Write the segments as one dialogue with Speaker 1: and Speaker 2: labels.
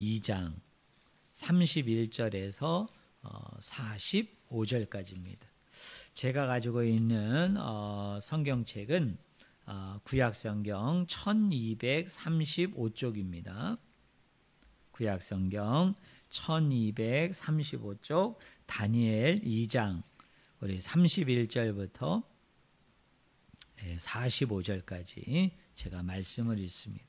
Speaker 1: 2장 31절에서 45절까지입니다. 제가 가지고 있는 성경책은 구약성경 1235쪽입니다. 구약성경 1235쪽 다니엘 2장 우리 31절부터 45절까지 제가 말씀을 읽습니다.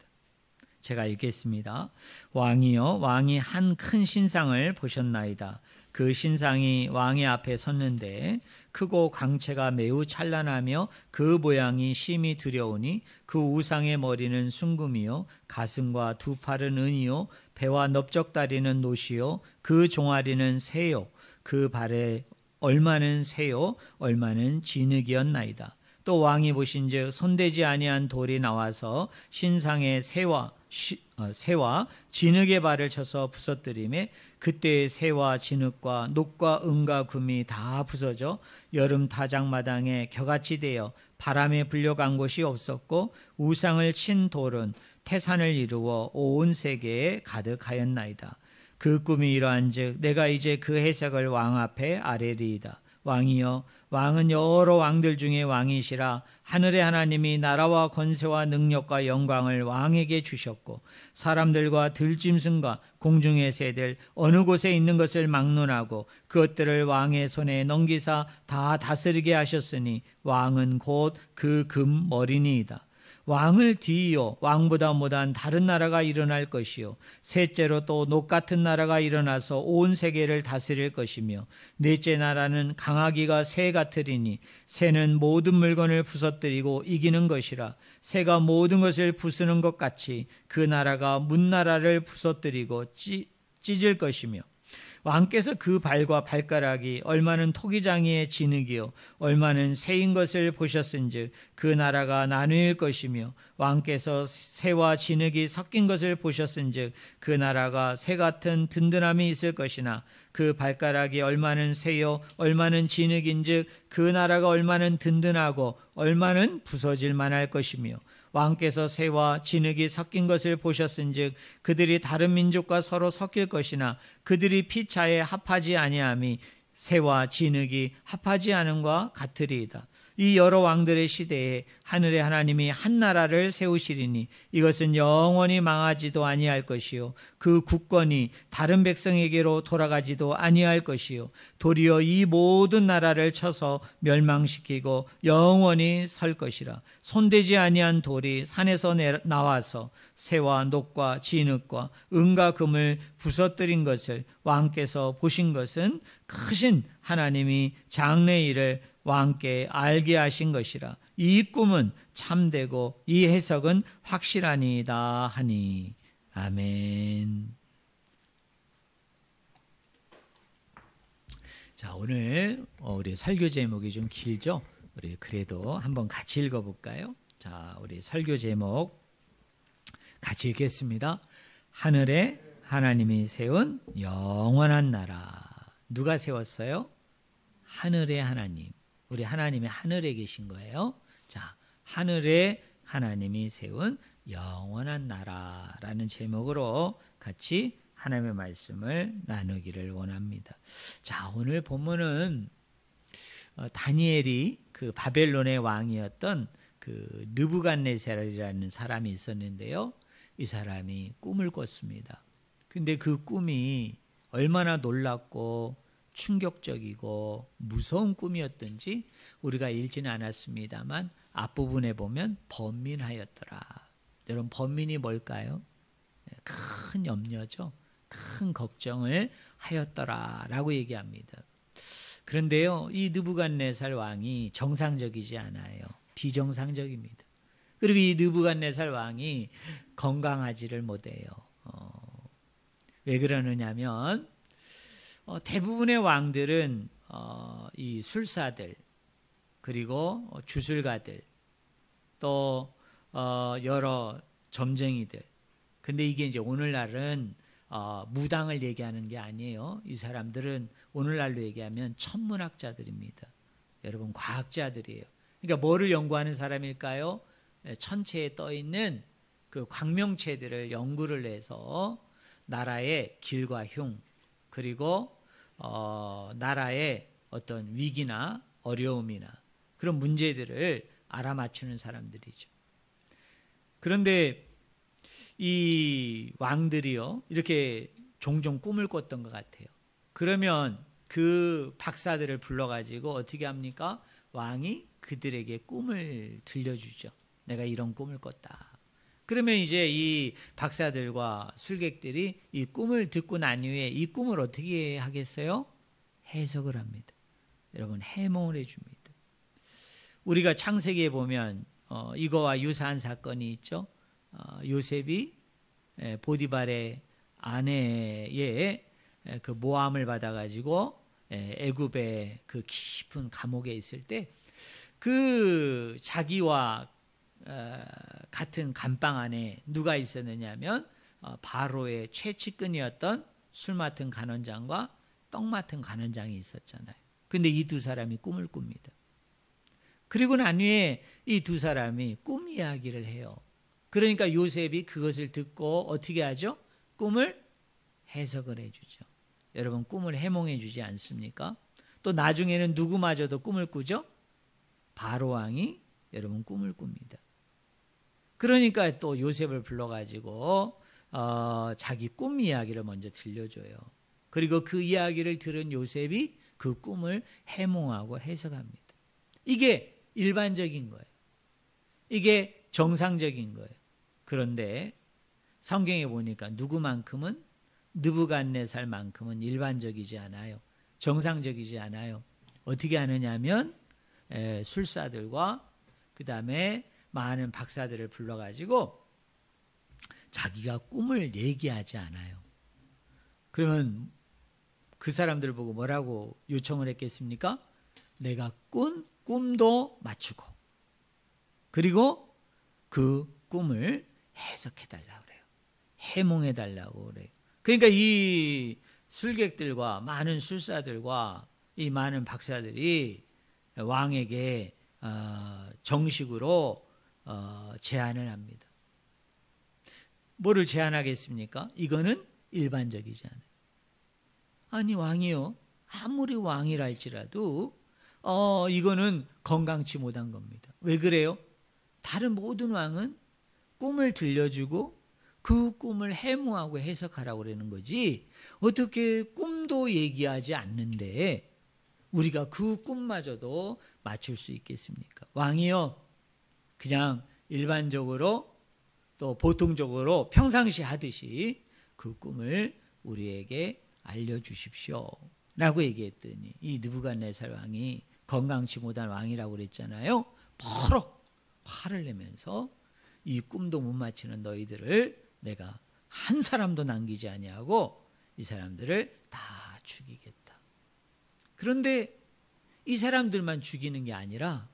Speaker 1: 제가 읽겠습니다. 왕이여, 왕이 한 큰 신상을 보셨나이다. 그 신상이 왕의 앞에 섰는데 크고 광채가 매우 찬란하며 그 모양이 심히 두려우니 그 우상의 머리는 순금이요 가슴과 두 팔은 은이요 배와 넓적다리는 노시요 그 종아리는 새요 그 발에 얼마는 새요 얼마는 진흙이었나이다. 또 왕이 보신즉 손대지 아니한 돌이 나와서 신상의 새와 진흙의 발을 쳐서 부서뜨리매 그때의 새와 진흙과 녹과 은과 금이 다 부서져 여름 타작마당에 겨같이 되어 바람에 불려간 곳이 없었고 우상을 친 돌은 태산을 이루어 온 세계에 가득하였나이다. 그 꿈이 이러한즉 내가 이제 그 해석을 왕 앞에 아뢰리이다. 왕이여, 왕은 여러 왕들 중에 왕이시라. 하늘의 하나님이 나라와 권세와 능력과 영광을 왕에게 주셨고 사람들과 들짐승과 공중의 새들 어느 곳에 있는 것을 막론하고 그것들을 왕의 손에 넘기사 다 다스리게 하셨으니 왕은 곧 그 금 머리니이다. 왕을 뒤이어 왕보다 못한 다른 나라가 일어날 것이요 셋째로 또 녹 같은 나라가 일어나서 온 세계를 다스릴 것이며 넷째 나라는 강하기가 새 같으리니 새는 모든 물건을 부서뜨리고 이기는 것이라. 새가 모든 것을 부수는 것 같이 그 나라가 문나라를 부서뜨리고 찢을 것이며 왕께서 그 발과 발가락이 얼마는 토기장이의 진흙이요 얼마는 새인 것을 보셨은즉 그 나라가 나누일 것이며 왕께서 새와 진흙이 섞인 것을 보셨은즉 그 나라가 새 같은 든든함이 있을 것이나 그 발가락이 얼마는 새요 얼마는 진흙인즉 그 나라가 얼마는 든든하고 얼마는 부서질 만할 것이며 왕께서 새와 진흙이 섞인 것을 보셨은즉 그들이 다른 민족과 서로 섞일 것이나 그들이 피차에 합하지 아니함이 새와 진흙이 합하지 않음과 같으리이다. 이 여러 왕들의 시대에 하늘의 하나님이 한 나라를 세우시리니 이것은 영원히 망하지도 아니할 것이요 그 국권이 다른 백성에게로 돌아가지도 아니할 것이요 도리어 이 모든 나라를 쳐서 멸망시키고 영원히 설 것이라. 손대지 아니한 돌이 산에서 나와서 새와 녹과 진흙과 은과 금을 부서뜨린 것을 왕께서 보신 것은 크신 하나님이 장래 일을 왕께 알게 하신 것이라. 이 꿈은 참되고 이 해석은 확실하니이다 하니. 아멘. 자, 오늘 우리 설교 제목이 좀 길죠? 우리 그래도 한번 같이 읽어볼까요? 자, 우리 설교 제목 같이 읽겠습니다. 하늘에 하나님이 세운 영원한 나라. 누가 세웠어요? 하늘의 하나님. 우리 하나님이 하늘에 계신 거예요. 자, 하늘에 하나님이 세운 영원한 나라라는 제목으로 같이 하나님의 말씀을 나누기를 원합니다. 자, 오늘 본문은 다니엘이 그 바벨론의 왕이었던 그 느부갓네살이라는 사람이 있었는데요. 이 사람이 꿈을 꿨습니다. 근데 그 꿈이 얼마나 놀랍고 충격적이고 무서운 꿈이었던지 우리가 읽지는 않았습니다만 앞부분에 보면 번민하였더라. 여러분, 번민이 뭘까요? 큰 염려죠. 큰 걱정을 하였더라라고 얘기합니다. 그런데요, 이 느부갓네살 왕이 정상적이지 않아요. 비정상적입니다. 그리고 이 느부갓네살 왕이 건강하지를 못해요. 왜 그러느냐면 대부분의 왕들은 이 술사들 그리고 주술가들 또 여러 점쟁이들. 근데 이게 이제 오늘날은 무당을 얘기하는 게 아니에요. 이 사람들은 오늘날로 얘기하면 천문학자들입니다. 여러분, 과학자들이에요. 그러니까 뭐를 연구하는 사람일까요? 천체에 떠 있는 그 광명체들을 연구를 해서 나라의 길과 흉, 그리고 나라의 어떤 위기나 어려움이나 그런 문제들을 알아맞추는 사람들이죠. 그런데 이 왕들이요, 이렇게 종종 꿈을 꿨던 것 같아요. 그러면 그 박사들을 불러가지고 어떻게 합니까? 왕이 그들에게 꿈을 들려주죠. 내가 이런 꿈을 꿨다. 그러면 이제 이 박사들과 술객들이 이 꿈을 듣고 난 후에 이 꿈을 어떻게 하겠어요? 해석을 합니다. 여러분, 해몽을 해줍니다. 우리가 창세기에 보면 이거와 유사한 사건이 있죠. 요셉이 보디발의 아내의 그 모함을 받아가지고 애굽의 그 깊은 감옥에 있을 때 그 자기와 같은 감방 안에 누가 있었느냐 하면 바로의 최측근이었던 술 맡은 간원장과 떡 맡은 간원장이 있었잖아요. 그런데 이 두 사람이 꿈을 꿉니다. 그리고 난 후에 이 두 사람이 꿈 이야기를 해요. 그러니까 요셉이 그것을 듣고 어떻게 하죠? 꿈을 해석을 해주죠. 여러분, 꿈을 해몽해 주지 않습니까? 또 나중에는 누구마저도 꿈을 꾸죠? 바로 왕이 여러분 꿈을 꿉니다. 그러니까 또 요셉을 불러가지고 자기 꿈 이야기를 먼저 들려줘요. 그리고 그 이야기를 들은 요셉이 그 꿈을 해몽하고 해석합니다. 이게 일반적인 거예요. 이게 정상적인 거예요. 그런데 성경에 보니까 누구만큼은, 느부갓네살만큼은 일반적이지 않아요. 정상적이지 않아요. 어떻게 하느냐 하면 술사들과 그 다음에 많은 박사들을 불러가지고 자기가 꿈을 얘기하지 않아요. 그러면 그 사람들 보고 뭐라고 요청을 했겠습니까? 내가 꾼 꿈도 맞추고, 그리고 그 꿈을 해석해달라고 그래요. 해몽해달라고 그래요. 그러니까 이 술객들과 많은 술사들과 이 많은 박사들이 왕에게 정식으로 제안을 합니다. 뭐를 제안하겠습니까? 이거는 일반적이지 않아요. 아니, 왕이요, 아무리 왕이랄지라도 이거는 건강치 못한 겁니다. 왜 그래요? 다른 모든 왕은 꿈을 들려주고 그 꿈을 해몽하고 해석하라고 그러는 거지, 어떻게 꿈도 얘기하지 않는데 우리가 그 꿈마저도 맞출 수 있겠습니까? 왕이요, 그냥 일반적으로 또 보통적으로 평상시 하듯이 그 꿈을 우리에게 알려주십시오 라고 얘기했더니 이 느부갓네살 왕이 건강치 못한 왕이라고 그랬잖아요. 바로 화를 내면서 이 꿈도 못 맞히는 너희들을 내가 한 사람도 남기지 아니하고 이 사람들을 다 죽이겠다. 그런데 이 사람들만 죽이는 게 아니라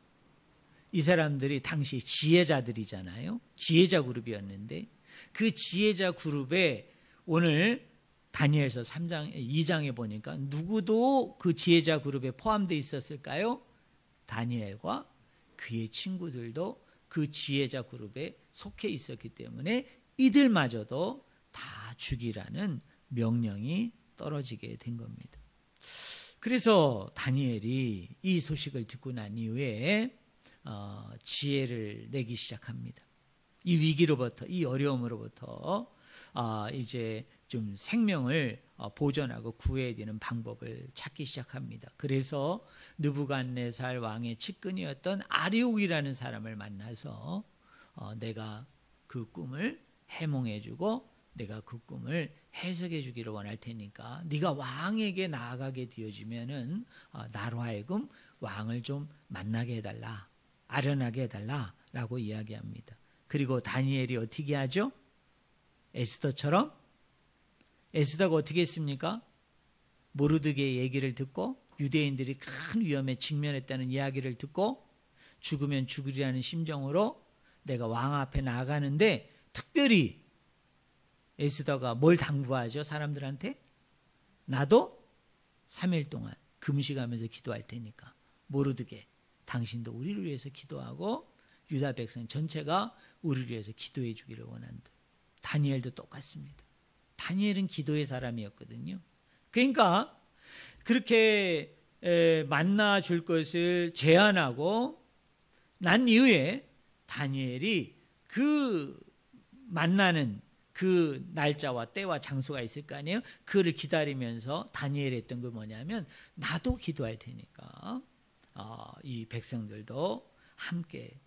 Speaker 1: 이 사람들이 당시 지혜자들이잖아요. 지혜자 그룹이었는데 그 지혜자 그룹에 오늘 다니엘서 2장에 보니까 누구도 그 지혜자 그룹에 포함되어 있었을까요? 다니엘과 그의 친구들도 그 지혜자 그룹에 속해 있었기 때문에 이들마저도 다 죽이라는 명령이 떨어지게 된 겁니다. 그래서 다니엘이 이 소식을 듣고 난 이후에 지혜를 내기 시작합니다. 이 위기로부터, 이 어려움으로부터 이제 좀 생명을 보존하고 구해야 되는 방법을 찾기 시작합니다. 그래서 느부갓네살 왕의 측근이었던 아리옥이라는 사람을 만나서 내가 그 꿈을 해몽해주고 내가 그 꿈을 해석해 주기를 원할 테니까 네가 왕에게 나아가게 되어지면은 나로 하여금 왕을 좀 만나게 해달라, 아련하게 해달라라고 이야기합니다. 그리고 다니엘이 어떻게 하죠? 에스더처럼, 에스더가 어떻게 했습니까? 모르드게의 얘기를 듣고 유대인들이 큰 위험에 직면했다는 이야기를 듣고 죽으면 죽으리라는 심정으로 내가 왕 앞에 나아가는데 특별히 에스더가 뭘 당부하죠? 사람들한테? 나도 3일 동안 금식하면서 기도할 테니까 모르드게 당신도 우리를 위해서 기도하고 유다 백성 전체가 우리를 위해서 기도해 주기를 원한다. 다니엘도 똑같습니다. 다니엘은 기도의 사람이었거든요. 그러니까 그렇게 만나 줄 것을 제안하고 난 이후에 다니엘이 그 만나는 그 날짜와 때와 장소가 있을 거 아니에요. 그를 기다리면서 다니엘이 했던 거 뭐냐면 나도 기도할 테니까 이 백성들도 함께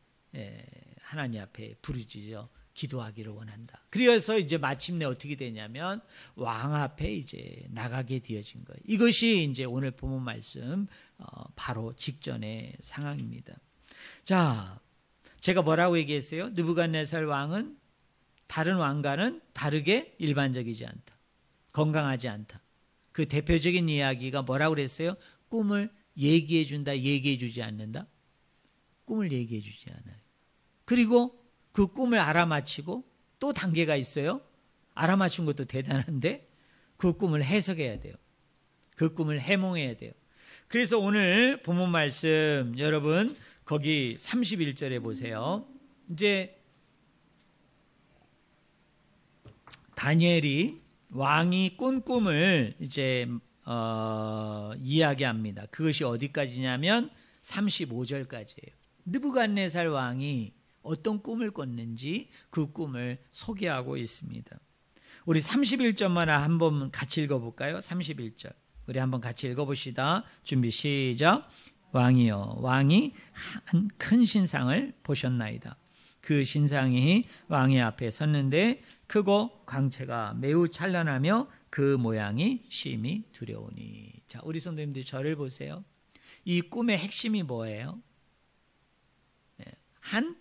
Speaker 1: 하나님 앞에 부르짖어 기도하기를 원한다. 그래서 이제 마침내 어떻게 되냐면 왕 앞에 이제 나가게 되어진 거예요. 이것이 이제 오늘 본문 말씀 바로 직전의 상황입니다. 자, 제가 뭐라고 얘기했어요? 느부갓네살 왕은 다른 왕과는 다르게 일반적이지 않다. 건강하지 않다. 그 대표적인 이야기가 뭐라고 그랬어요? 꿈을 얘기해 준다, 얘기해 주지 않는다. 꿈을 얘기해 주지 않아요. 그리고 그 꿈을 알아맞히고 또 단계가 있어요. 알아맞힌 것도 대단한데 그 꿈을 해석해야 돼요. 그 꿈을 해몽해야 돼요. 그래서 오늘 본문 말씀 여러분 거기 31절에 보세요. 이제 다니엘이 왕이 꾼 꿈을 이제 이야기합니다. 그것이 어디까지냐면 35절까지예요. 느부갓네살 왕이 어떤 꿈을 꿨는지 그 꿈을 소개하고 있습니다. 우리 31절만 한번 같이 읽어볼까요? 31절 우리 한번 같이 읽어봅시다. 준비 시작. 왕이여 왕이 한 큰 신상을 보셨나이다. 그 신상이 왕의 앞에 섰는데 크고 광채가 매우 찬란하며 그 모양이 심히 두려우니. 자, 우리 성도님들 저를 보세요. 이 꿈의 핵심이 뭐예요? 한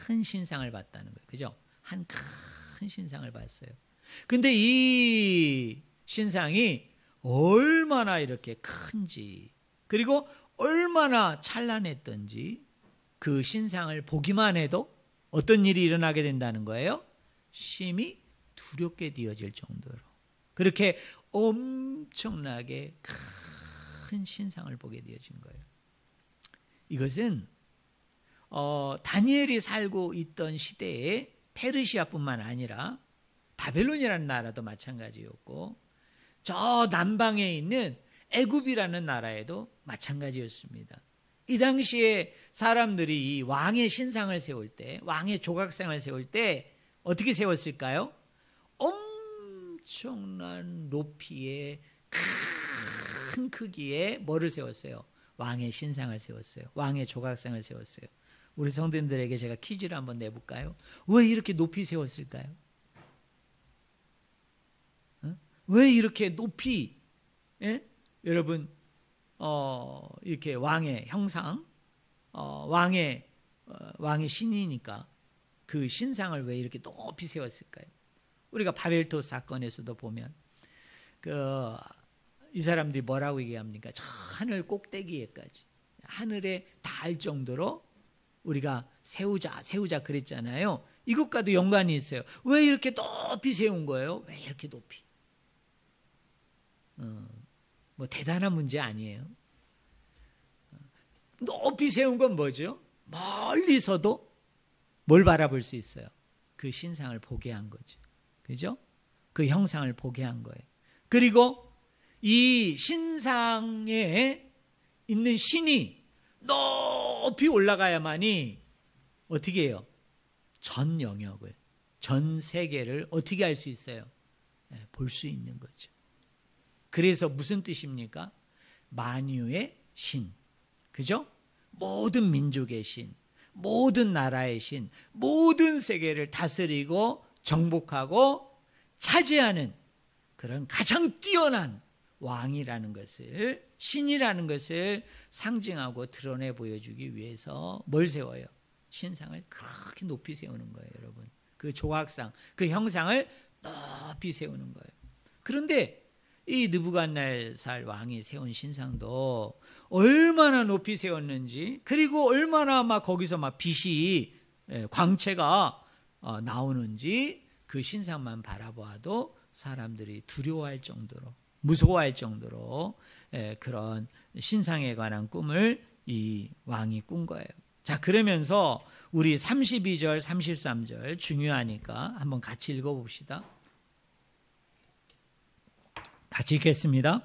Speaker 1: 큰 신상을 봤다는 거예요. 그죠? 한 큰 신상을 봤어요. 근데 이 신상이 얼마나 이렇게 큰지 그리고 얼마나 찬란했던지 그 신상을 보기만 해도 어떤 일이 일어나게 된다는 거예요? 심히 두렵게 되어질 정도로 그렇게 엄청나게 큰 신상을 보게 되어진 거예요. 이것은 다니엘이 살고 있던 시대에 페르시아뿐만 아니라 바벨론이라는 나라도 마찬가지였고 저 남방에 있는 애굽이라는 나라에도 마찬가지였습니다. 이 당시에 사람들이 이 왕의 신상을 세울 때 왕의 조각상을 세울 때 어떻게 세웠을까요? 엄청난 높이의 큰 크기의 뭐를 세웠어요? 왕의 신상을 세웠어요. 왕의 조각상을 세웠어요. 우리 성도님들에게 제가 퀴즈를 한번 내볼까요? 왜 이렇게 높이 세웠을까요? 왜 이렇게 높이 여러분 이렇게 왕의 형상 왕의 신이니까 그 신상을 왜 이렇게 높이 세웠을까요? 우리가 바벨토 사건에서도 보면 이 사람들이 뭐라고 얘기합니까? 저 하늘 꼭대기에까지 하늘에 닿을 정도로 우리가 세우자 그랬잖아요. 이것과도 연관이 있어요. 왜 이렇게 높이 세운 거예요? 왜 이렇게 높이? 뭐 대단한 문제 아니에요. 높이 세운 건 뭐죠? 멀리서도 뭘 바라볼 수 있어요? 그 신상을 보게 한 거죠. 그죠? 그 형상을 보게 한 거예요. 그리고 이 신상에 있는 신이 높이 올라가야만이 어떻게 해요? 전 영역을, 전 세계를 어떻게 할 수 있어요? 볼 수 있는 거죠. 그래서 무슨 뜻입니까? 만유의 신, 그죠? 모든 민족의 신, 모든 나라의 신, 모든 세계를 다스리고 정복하고 차지하는 그런 가장 뛰어난 왕이라는 것을, 신이라는 것을 상징하고 드러내 보여주기 위해서 뭘 세워요? 신상을 그렇게 높이 세우는 거예요, 여러분. 그 조각상, 그 형상을 높이 세우는 거예요. 그런데 이 느부갓네살 왕이 세운 신상도 얼마나 높이 세웠는지, 그리고 얼마나 막 거기서 막 빛이, 광채가 나오는지 그 신상만 바라보아도 사람들이 두려워할 정도로, 무서워할 정도로 그런 신상에 관한 꿈을 이 왕이 꾼 거예요. 자, 그러면서 우리 32절, 33절 중요하니까 한번 같이 읽어봅시다. 같이 읽겠습니다.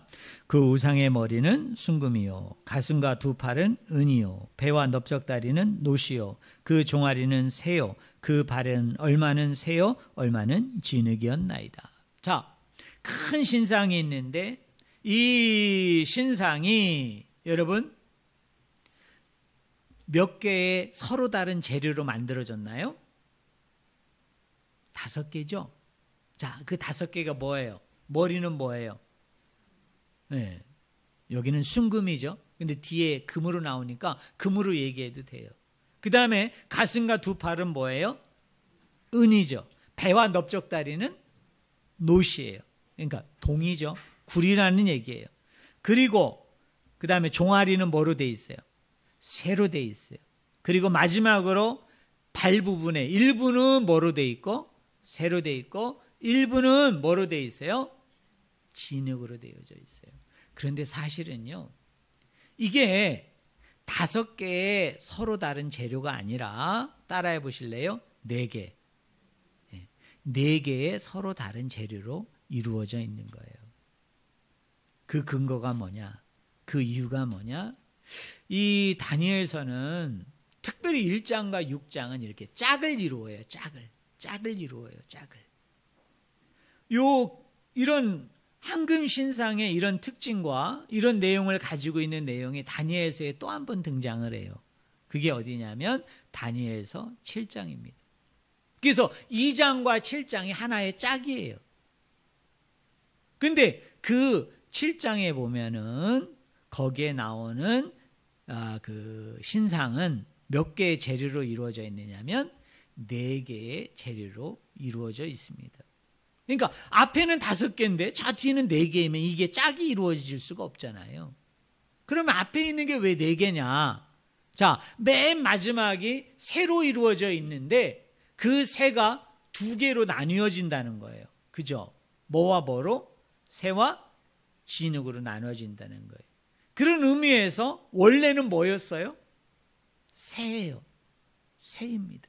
Speaker 1: 그 우상의 머리는 순금이요, 가슴과 두 팔은 은이요, 배와 넓적다리는 노시요, 그 종아리는 새요, 그 발은 얼마는 새요, 얼마는 진흙이었나이다. 자, 큰 신상이 있는데 이 신상이 여러분 몇 개의 서로 다른 재료로 만들어졌나요? 5개죠. 자, 그 5개가 뭐예요? 머리는 뭐예요? 네, 여기는 순금이죠. 근데 뒤에 금으로 나오니까 금으로 얘기해도 돼요. 그 다음에 가슴과 두 팔은 뭐예요? 은이죠. 배와 넓적다리는 노시예요. 그러니까 동이죠. 구리라는 얘기예요. 그리고 그 다음에 종아리는 뭐로 돼 있어요? 쇠로 돼 있어요. 그리고 마지막으로 발 부분에 일부는 뭐로 돼 있고 쇠로 돼 있고 일부는 뭐로 돼 있어요? 진흙으로 되어져 있어요. 그런데 사실은요, 이게 5개의 서로 다른 재료가 아니라 따라해 보실래요? 4개. 4개의 서로 다른 재료로 이루어져 있는 거예요. 그 근거가 뭐냐? 그 이유가 뭐냐? 이 다니엘서는 특별히 1장과 6장은 이렇게 짝을 이루어요. 짝을 이루어요. 이런 황금 신상의 이런 특징과 이런 내용을 가지고 있는 내용이 다니엘서에 또 한 번 등장을 해요. 그게 어디냐면 다니엘서 7장입니다. 그래서 2장과 7장이 하나의 짝이에요. 근데 그 7장에 보면은 거기에 나오는 그 신상은 몇 개의 재료로 이루어져 있느냐면 4개의 재료로 이루어져 있습니다. 그러니까 앞에는 5개인데 저 뒤는 4개이면 이게 짝이 이루어질 수가 없잖아요. 그러면 앞에 있는 게 왜 4개냐? 자, 맨 마지막이 새로 이루어져 있는데 그 새가 2개로 나뉘어진다는 거예요. 그죠? 뭐와 뭐로? 새와 진흙으로 나눠진다는 거예요. 그런 의미에서 원래는 뭐였어요? 새예요. 새입니다.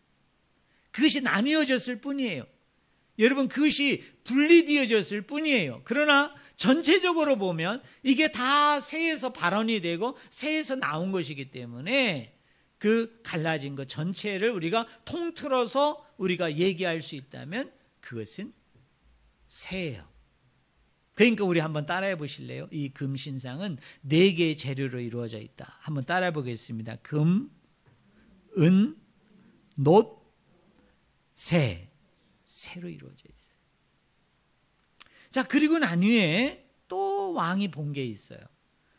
Speaker 1: 그것이 나뉘어졌을 뿐이에요. 여러분, 그것이 분리되어졌을 뿐이에요. 그러나 전체적으로 보면 이게 다 새에서 발원이 되고 새에서 나온 것이기 때문에 그 갈라진 것 전체를 우리가 통틀어서 우리가 얘기할 수 있다면 그것은 새예요. 그러니까 우리 한번 따라해 보실래요? 이 금신상은 4개의 재료로 이루어져 있다. 한번 따라해 보겠습니다. 금, 은, 놋, 새. 새로 이루어져 있어요. 자, 그리고 난 후에 또 왕이 본 게 있어요.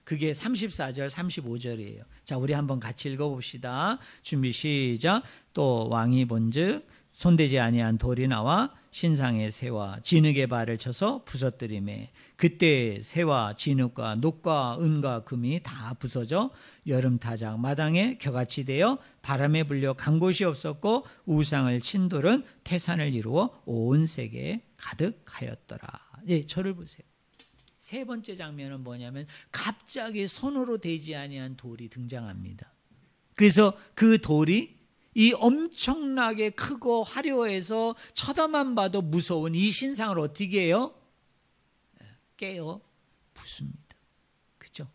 Speaker 1: 그게 34절, 35절이에요. 자, 우리 한번 같이 읽어봅시다. 준비 시작. 또 왕이 본즉 손대지 아니한 돌이 나와 신상의 새와 진흙의 발을 쳐서 부서뜨리매 그때 새와 진흙과 녹과 은과 금이 다 부서져 여름 타작 마당에 겨같이 되어 바람에 불려 간 곳이 없었고 우상을 친 돌은 태산을 이루어 온 세계에 가득하였더라. 예, 저를 보세요. 세 번째 장면은 뭐냐면 갑자기 손으로 대지 아니한 돌이 등장합니다. 그래서 그 돌이 이 엄청나게 크고 화려해서 쳐다만 봐도 무서운 이 신상을 어떻게 해요? 깨어 부숩니다. 그렇죠?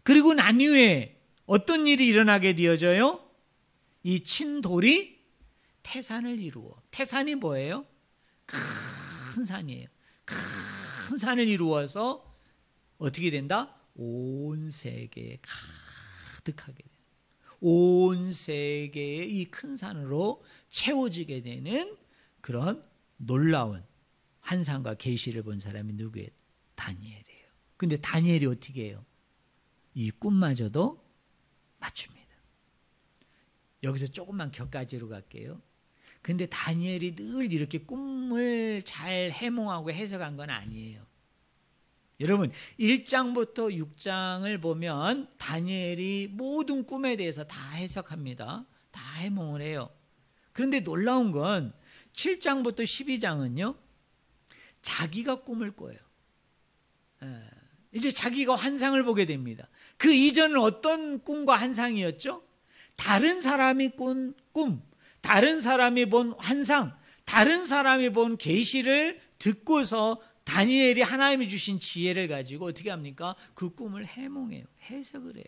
Speaker 1: 그리고 난 후에 어떤 일이 일어나게 되어져요? 이 친 돌이 태산을 이루어. 태산이 뭐예요? 큰 산이에요. 큰 산을 이루어서 어떻게 된다? 온 세계에 가득하게 된다. 온 세계의 이 큰 산으로 채워지게 되는 그런 놀라운 환상과 계시를 본 사람이 누구예요? 다니엘이에요. 근데 다니엘이 어떻게 해요? 이 꿈마저도 맞춥니다. 여기서 조금만 격가지로 갈게요. 근데 다니엘이 늘 이렇게 꿈을 잘 해몽하고 해석한 건 아니에요. 여러분 1장부터 6장을 보면 다니엘이 모든 꿈에 대해서 다 해석합니다. 다 해몽을 해요. 그런데 놀라운 건 7장부터 12장은요. 자기가 꿈을 꿔요. 이제 자기가 환상을 보게 됩니다. 그 이전은 어떤 꿈과 환상이었죠? 다른 사람이 꾼 꿈, 다른 사람이 본 환상, 다른 사람이 본 계시를 듣고서 다니엘이 하나님이 주신 지혜를 가지고 어떻게 합니까? 그 꿈을 해몽해요. 해석을 해요.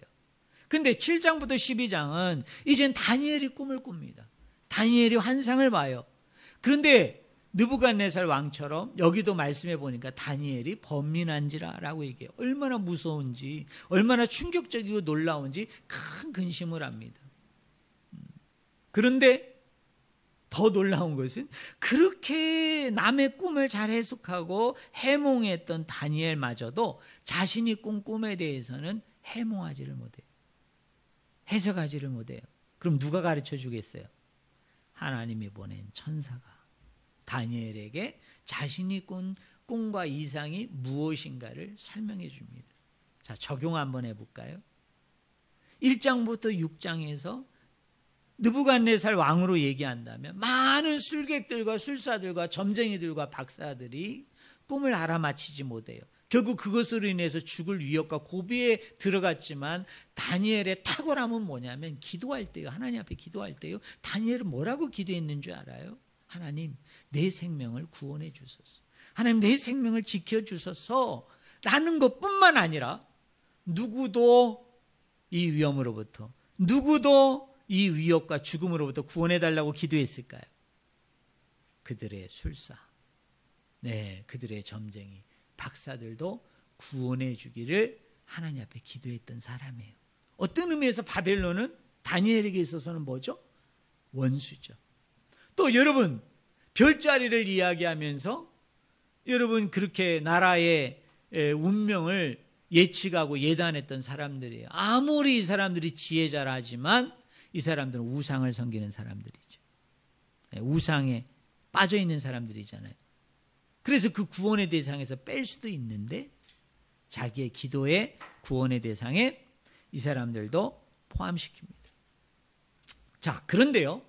Speaker 1: 근데 7장부터 12장은 이젠 다니엘이 꿈을 꿉니다. 다니엘이 환상을 봐요. 그런데 느부갓네살 왕처럼 여기도 말씀해 보니까 다니엘이 번민한지라라고 얘기해요. 얼마나 무서운지, 얼마나 충격적이고 놀라운지 큰 근심을 합니다. 그런데 더 놀라운 것은 그렇게 남의 꿈을 잘 해석하고 해몽했던 다니엘마저도 자신이 꾼 꿈에 대해서는 해몽하지를 못해요. 해석하지를 못해요. 그럼 누가 가르쳐 주겠어요? 하나님이 보낸 천사가 다니엘에게 자신이 꾼 꿈과 이상이 무엇인가를 설명해 줍니다. 자, 적용 한번 해볼까요? 1장부터 6장에서 느부갓네살 왕으로 얘기한다면 많은 술객들과 술사들과 점쟁이들과 박사들이 꿈을 알아맞히지 못해요. 결국 그것으로 인해서 죽을 위협과 고비에 들어갔지만 다니엘의 탁월함은 뭐냐면 기도할 때요. 하나님 앞에 기도할 때요. 다니엘은 뭐라고 기도했는 줄 알아요? 하나님, 내 생명을 구원해 주소서. 하나님, 내 생명을 지켜주소서 라는 것뿐만 아니라 누구도 이 위험으로부터, 누구도 이 위협과 죽음으로부터 구원해달라고 기도했을까요? 그들의 술사, 그들의 점쟁이, 박사들도 구원해 주기를 하나님 앞에 기도했던 사람이에요. 어떤 의미에서 바벨론은 다니엘에게 있어서는 뭐죠? 원수죠. 또 여러분, 별자리를 이야기하면서 여러분 그렇게 나라의 운명을 예측하고 예단했던 사람들이에요. 아무리 이 사람들이 지혜자라 하지만 이 사람들은 우상을 섬기는 사람들이죠. 우상에 빠져 있는 사람들이잖아요. 그래서 그 구원의 대상에서 뺄 수도 있는데 자기의 기도의 구원의 대상에 이 사람들도 포함시킵니다. 자, 그런데요,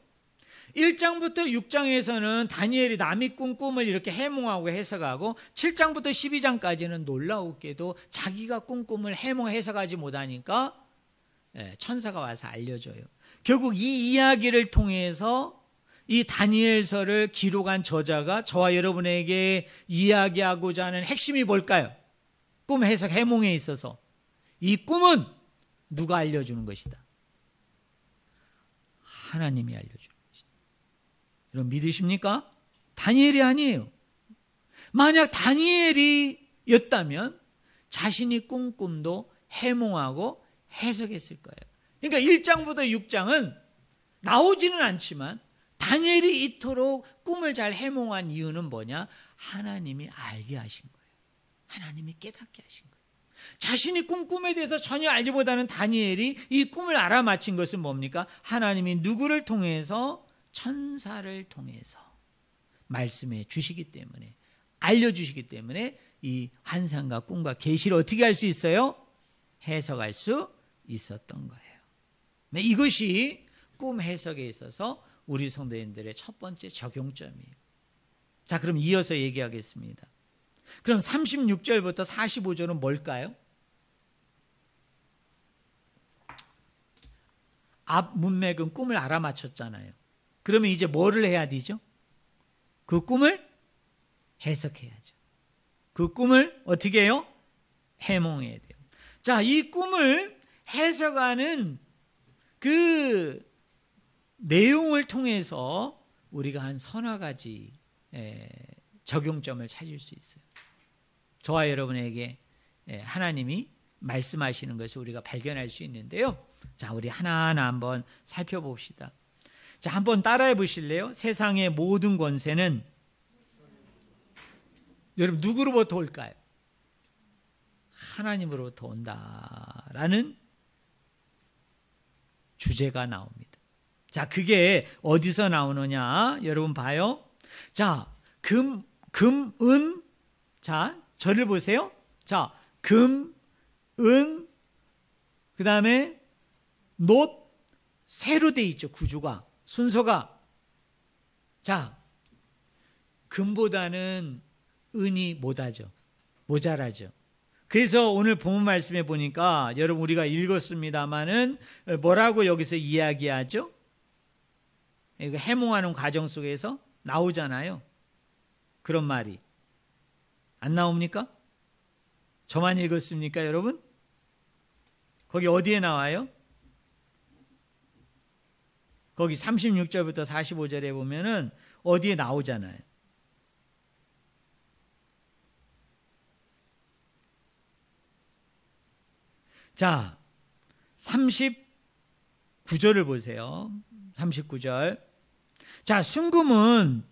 Speaker 1: 1장부터 6장에서는 다니엘이 남이 꾼 꿈을 이렇게 해몽하고 해석하고 7장부터 12장까지는 놀라웠게도 자기가 꾼 꿈을 해몽 해석하지 못하니까 천사가 와서 알려줘요. 결국 이 이야기를 통해서 이 다니엘서를 기록한 저자가 저와 여러분에게 이야기하고자 하는 핵심이 뭘까요? 꿈 해석 해몽에 있어서 이 꿈은 누가 알려주는 것이다? 하나님이 알려주는 것이다. 여러분 믿으십니까? 다니엘이 아니에요. 만약 다니엘이었다면 자신이 꾼 꿈도 해몽하고 해석했을 거예요. 그러니까 1장부터 6장은 나오지는 않지만 다니엘이 이토록 꿈을 잘 해몽한 이유는 뭐냐? 하나님이 알게 하신 거예요. 하나님이 깨닫게 하신 거예요. 자신이 꾼 꿈에 대해서 전혀 알지 못하는 다니엘이 이 꿈을 알아맞힌 것은 뭡니까? 하나님이 누구를 통해서? 천사를 통해서 말씀해 주시기 때문에, 알려주시기 때문에 이 환상과 꿈과 계시를 어떻게 할 수 있어요? 해석할 수 있었던 거예요. 이것이 꿈 해석에 있어서 우리 성도님들의 첫 번째 적용점이에요. 자, 그럼 이어서 얘기하겠습니다. 그럼 36절부터 45절은 뭘까요? 앞 문맥은 꿈을 알아맞혔잖아요. 그러면 이제 뭐를 해야 되죠? 그 꿈을 해석해야죠. 그 꿈을 어떻게 해요? 해몽해야 돼요. 자, 이 꿈을 해석하는 그 내용을 통해서 우리가 한 서너 가지 적용점을 찾을 수 있어요. 저와 여러분에게 하나님이 말씀하시는 것을 우리가 발견할 수 있는데요. 자, 우리 하나하나 한번 살펴봅시다. 자, 한번 따라해 보실래요? 세상의 모든 권세는 여러분 누구로부터 올까요? 하나님으로부터 온다라는 주제가 나옵니다. 자, 그게 어디서 나오느냐? 여러분 봐요. 자, 금, 은, 자, 저를 보세요. 자, 금, 은, 그 다음에 놋, 새로 돼 있죠. 구조가, 순서가. 자, 금보다는 은이 못하죠. 모자라죠. 그래서 오늘 본문 말씀에 보니까 여러분 우리가 읽었습니다마는 뭐라고 여기서 이야기하죠? 해몽하는 과정 속에서 나오잖아요. 그런 말이. 안 나옵니까? 저만 읽었습니까, 여러분? 거기 어디에 나와요? 거기 36절부터 45절에 보면은 어디에 나오잖아요. 자, 39절을 보세요. 39절. 자, 순금은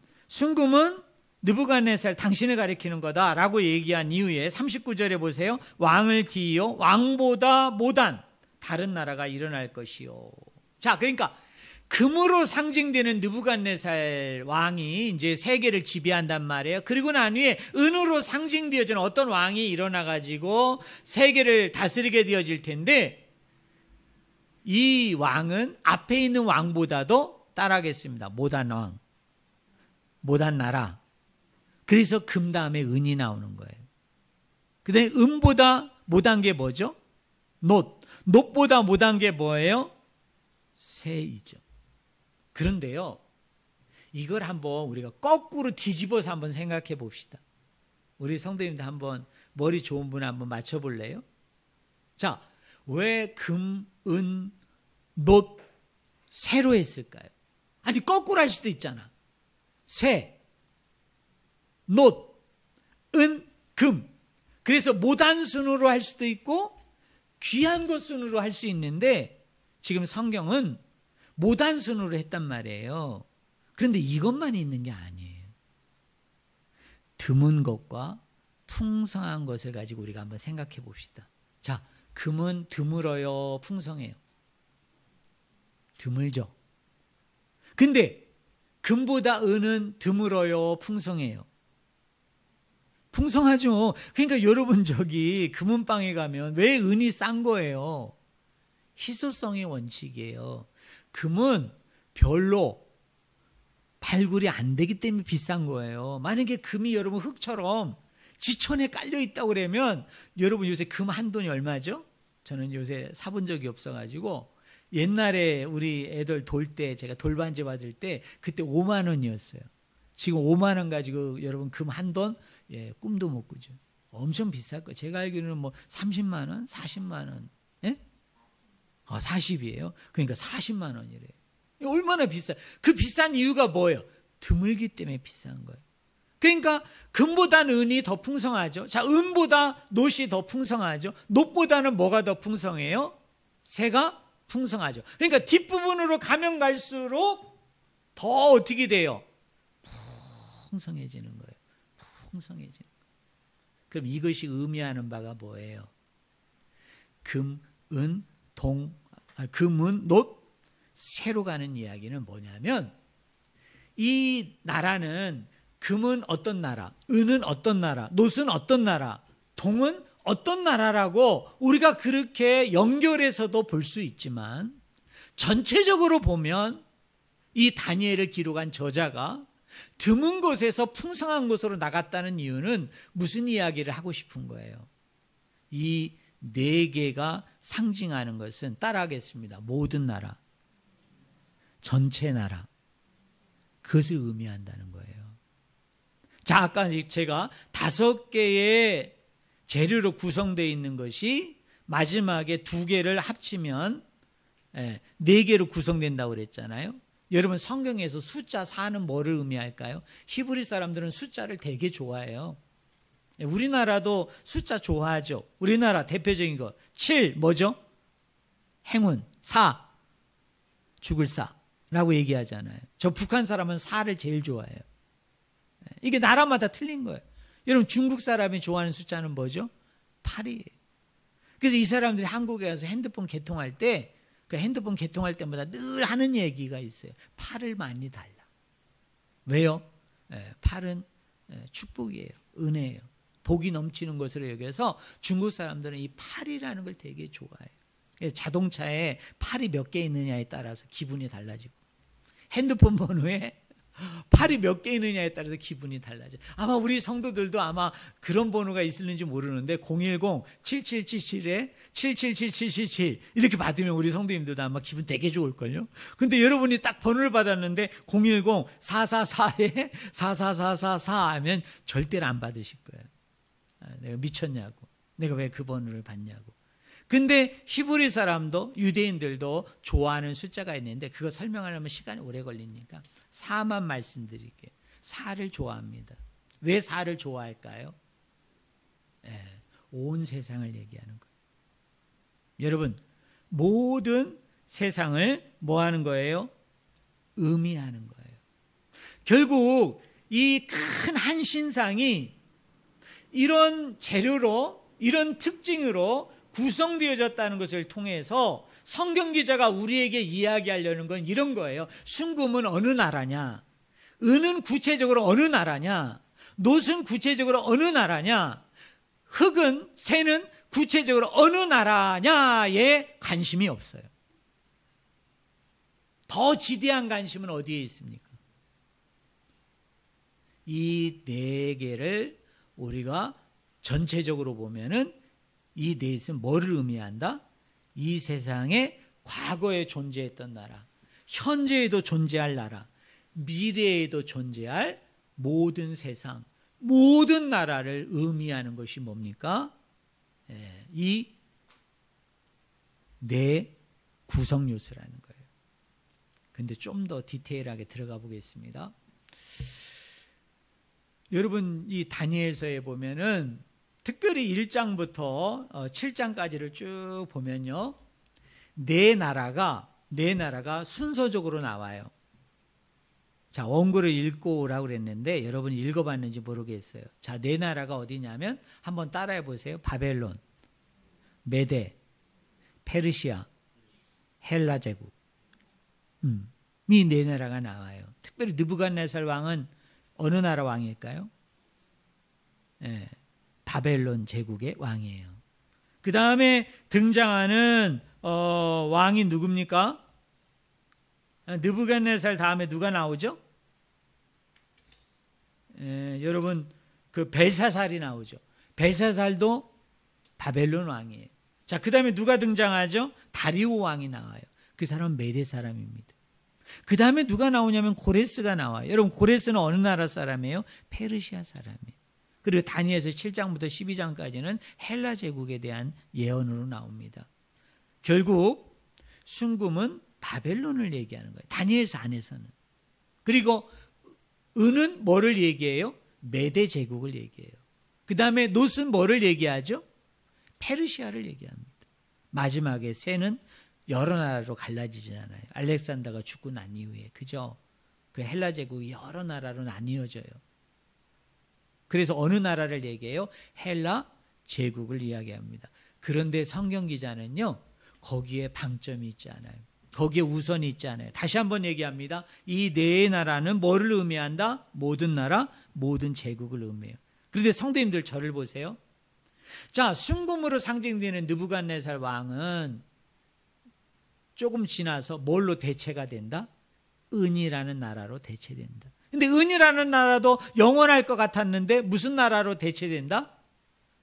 Speaker 1: 느부갓네살 당신을 가리키는 거다라고 얘기한 이후에 39절에 보세요. 왕을 뒤이어 왕보다 못한 다른 나라가 일어날 것이요. 자, 그러니까 금으로 상징되는 느부갓네살 왕이 이제 세계를 지배한단 말이에요. 그리고 난 후에 은으로 상징되어지는 어떤 왕이 일어나 가지고 세계를 다스리게 되어질 텐데, 이 왕은 앞에 있는 왕보다도 따라하겠습니다. 못한 왕, 못한 나라. 그래서 금 다음에 은이 나오는 거예요. 그 다음에 은보다 못한 게 뭐죠? 놋보다 못한 게 뭐예요? 쇠이죠. 그런데요, 이걸 한번 우리가 거꾸로 뒤집어서 한번 생각해 봅시다. 우리 성도님들 한번 머리 좋은 분 한번 맞춰볼래요? 자, 왜 금, 은, 놋, 쇠로 했을까요? 아니, 거꾸로 할 수도 있잖아. 쇠, 놋, 은, 금. 그래서 못한 순으로 할 수도 있고 귀한 것 순으로 할 수 있는데, 지금 성경은 못한 순으로 했단 말이에요. 그런데 이것만 있는 게 아니에요. 드문 것과 풍성한 것을 가지고 우리가 한번 생각해 봅시다. 자, 금은 드물어요, 풍성해요? 드물죠. 근데 금보다 은은 드물어요, 풍성해요? 풍성하죠. 그러니까 여러분, 저기 금은방에 가면 왜 은이 싼 거예요? 희소성의 원칙이에요. 금은 별로 발굴이 안 되기 때문에 비싼 거예요. 만약에 금이 여러분 흙처럼 지천에 깔려 있다고 그러면, 여러분 요새 금 한 돈이 얼마죠? 저는 요새 사본 적이 없어가지고, 옛날에 우리 애들 돌 때, 제가 돌반지 받을 때 그때 5만 원이었어요. 지금 5만 원 가지고 여러분 금 한 돈, 꿈도 못 꾸죠. 엄청 비쌀 거예요. 제가 알기로는 뭐 30만 원, 40만 원. 예? 40이에요. 그러니까 40만 원이래요. 얼마나 비싸? 그 비싼 이유가 뭐예요? 드물기 때문에 비싼 거예요. 그러니까 금보다는 은이 더 풍성하죠. 자, 은보다 놋이 더 풍성하죠. 놋보다는 뭐가 더 풍성해요? 쇠가 풍성하죠. 그러니까 뒷부분으로 가면 갈수록 더 어떻게 돼요? 풍성해지는 거예요. 풍성해지는 거예요. 그럼 이것이 의미하는 바가 뭐예요? 금, 은, 금은 놋, 쇠로 가는 이야기는 뭐냐면, 이 나라는 금은 어떤 나라, 은은 어떤 나라, 놋은 어떤 나라, 동은 어떤 나라라고 우리가 그렇게 연결해서도 볼 수 있지만, 전체적으로 보면 이 다니엘을 기록한 저자가 드문 곳에서 풍성한 곳으로 나갔다는 이유는 무슨 이야기를 하고 싶은 거예요? 이 네 개가 상징하는 것은 따라하겠습니다. 모든 나라, 전체 나라, 그것을 의미한다는 거예요. 자, 아까 제가 5개의 재료로 구성되어 있는 것이 마지막에 2개를 합치면 4개로 구성된다고 그랬잖아요. 여러분, 성경에서 숫자 4는 뭐를 의미할까요? 히브리 사람들은 숫자를 되게 좋아해요. 우리나라도 숫자 좋아하죠. 우리나라 대표적인 거 7 뭐죠? 행운. 4 죽을 사라고 얘기하잖아요. 저 북한 사람은 4를 제일 좋아해요. 이게 나라마다 틀린 거예요. 여러분, 중국 사람이 좋아하는 숫자는 뭐죠? 8이에요. 그래서 이 사람들이 한국에 가서 핸드폰 개통할 때, 그 핸드폰 개통할 때마다 늘 하는 얘기가 있어요. 8을 많이 달라. 왜요? 8은 축복이에요. 은혜예요. 복이 넘치는 것으로 여겨서 중국 사람들은 이 8이라는 걸 되게 좋아해요. 그래서 자동차에 8이 몇 개 있느냐에 따라서 기분이 달라지고, 핸드폰 번호에 8이 몇 개 있느냐에 따라서 기분이 달라져요. 아마 우리 성도들도 아마 그런 번호가 있을는지 모르는데 010-7777-777777 이렇게 받으면 우리 성도님들도 아마 기분 되게 좋을걸요. 근데 여러분이 딱 번호를 받았는데 010-444-4444 하면 절대로 안 받으실 거예요. 내가 미쳤냐고. 내가 왜 그 번호를 받냐고. 근데 히브리 사람도 유대인들도 좋아하는 숫자가 있는데 그거 설명하려면 시간이 오래 걸리니까 4만 말씀드릴게요. 4를 좋아합니다. 왜 4를 좋아할까요? 온 세상을 얘기하는 거예요. 여러분, 모든 세상을 뭐 하는 거예요? 의미하는 거예요. 결국 이 큰 한신상이 이런 재료로, 이런 특징으로 구성되어졌다는 것을 통해서 성경 기자가 우리에게 이야기하려는 건 이런 거예요. 순금은 어느 나라냐? 은은 구체적으로 어느 나라냐? 놋은 구체적으로 어느 나라냐? 흙은, 새는 구체적으로 어느 나라냐에 관심이 없어요. 더 지대한 관심은 어디에 있습니까? 이 네 개를 우리가 전체적으로 보면은 이 넷은 뭐를 의미한다? 이 세상에 과거에 존재했던 나라, 현재에도 존재할 나라, 미래에도 존재할 모든 세상, 모든 나라를 의미하는 것이 뭡니까? 이 네 구성 요소라는 거예요. 근데 좀 더 디테일하게 들어가 보겠습니다. 여러분, 이 다니엘서에 보면은 특별히 1장부터 7장까지를 쭉 보면요, 네 나라가 순서적으로 나와요. 자, 원고를 읽고 오라고 그랬는데 여러분이 읽어봤는지 모르겠어요. 자, 네 나라가 어디냐면 한번 따라해 보세요. 바벨론, 메데, 페르시아, 헬라 제국. 이 네 나라가 나와요. 특별히 느부갓네살 왕은 어느 나라 왕일까요? 바벨론 제국의 왕이에요. 그 다음에 등장하는 왕이 누굽니까? 느부갓네살 다음에 누가 나오죠? 여러분, 그 벨사살이 나오죠. 벨사살도 바벨론 왕이에요. 자, 그 다음에 누가 등장하죠? 다리오 왕이 나와요. 그 사람은 메데 사람입니다. 그 다음에 누가 나오냐면 고레스가 나와요. 여러분, 고레스는 어느 나라 사람이에요? 페르시아 사람이에요. 그리고 다니엘서 7장부터 12장까지는 헬라 제국에 대한 예언으로 나옵니다. 결국 순금은 바벨론을 얘기하는 거예요. 다니엘서 안에서는. 그리고 은은 뭐를 얘기해요? 메데 제국을 얘기해요. 그 다음에 놋은 뭐를 얘기하죠? 페르시아를 얘기합니다. 마지막에 새는 여러 나라로 갈라지잖아요. 알렉산더가 죽고 난 이후에. 그죠? 그 헬라 제국이 여러 나라로 나뉘어져요. 그래서 어느 나라를 얘기해요? 헬라 제국을 이야기합니다. 그런데 성경 기자는요, 거기에 방점이 있지 않아요. 거기에 우선이 있지 않아요. 다시 한번 얘기합니다. 이 네 나라는 뭐를 의미한다? 모든 나라, 모든 제국을 의미해요. 그런데 성도님들 저를 보세요. 자, 순금으로 상징되는 느부갓네살 왕은 조금 지나서 뭘로 대체가 된다? 은이라는 나라로 대체된다. 근데 은이라는 나라도 영원할 것 같았는데 무슨 나라로 대체된다?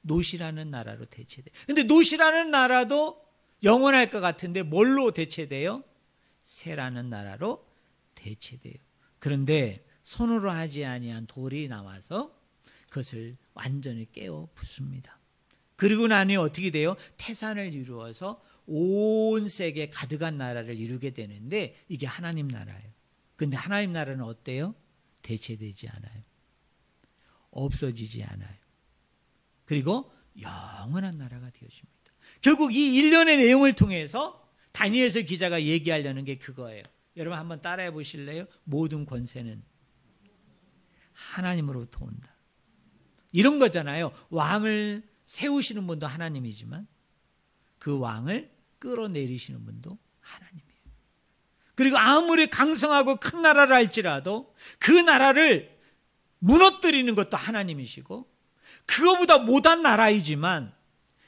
Speaker 1: 놋이라는 나라로 대체돼. 근데 놋이라는 나라도 영원할 것 같은데 뭘로 대체돼요? 새라는 나라로 대체돼요. 그런데 손으로 하지 아니한 돌이 나와서 그것을 완전히 깨어 부숩니다. 그리고 나니 어떻게 돼요? 태산을 이루어서 온 세계 가득한 나라를 이루게 되는데 이게 하나님 나라예요. 근데 하나님 나라는 어때요? 대체되지 않아요. 없어지지 않아요. 그리고 영원한 나라가 되어집니다. 결국 이 일련의 내용을 통해서 다니엘서 기자가 얘기하려는 게 그거예요. 여러분 한번 따라해 보실래요? 모든 권세는 하나님으로부터 온다. 이런 거잖아요. 왕을 세우시는 분도 하나님이지만 그 왕을 끌어내리시는 분도 하나님이에요. 그리고 아무리 강성하고 큰 나라를 할지라도 그 나라를 무너뜨리는 것도 하나님이시고, 그거보다 못한 나라이지만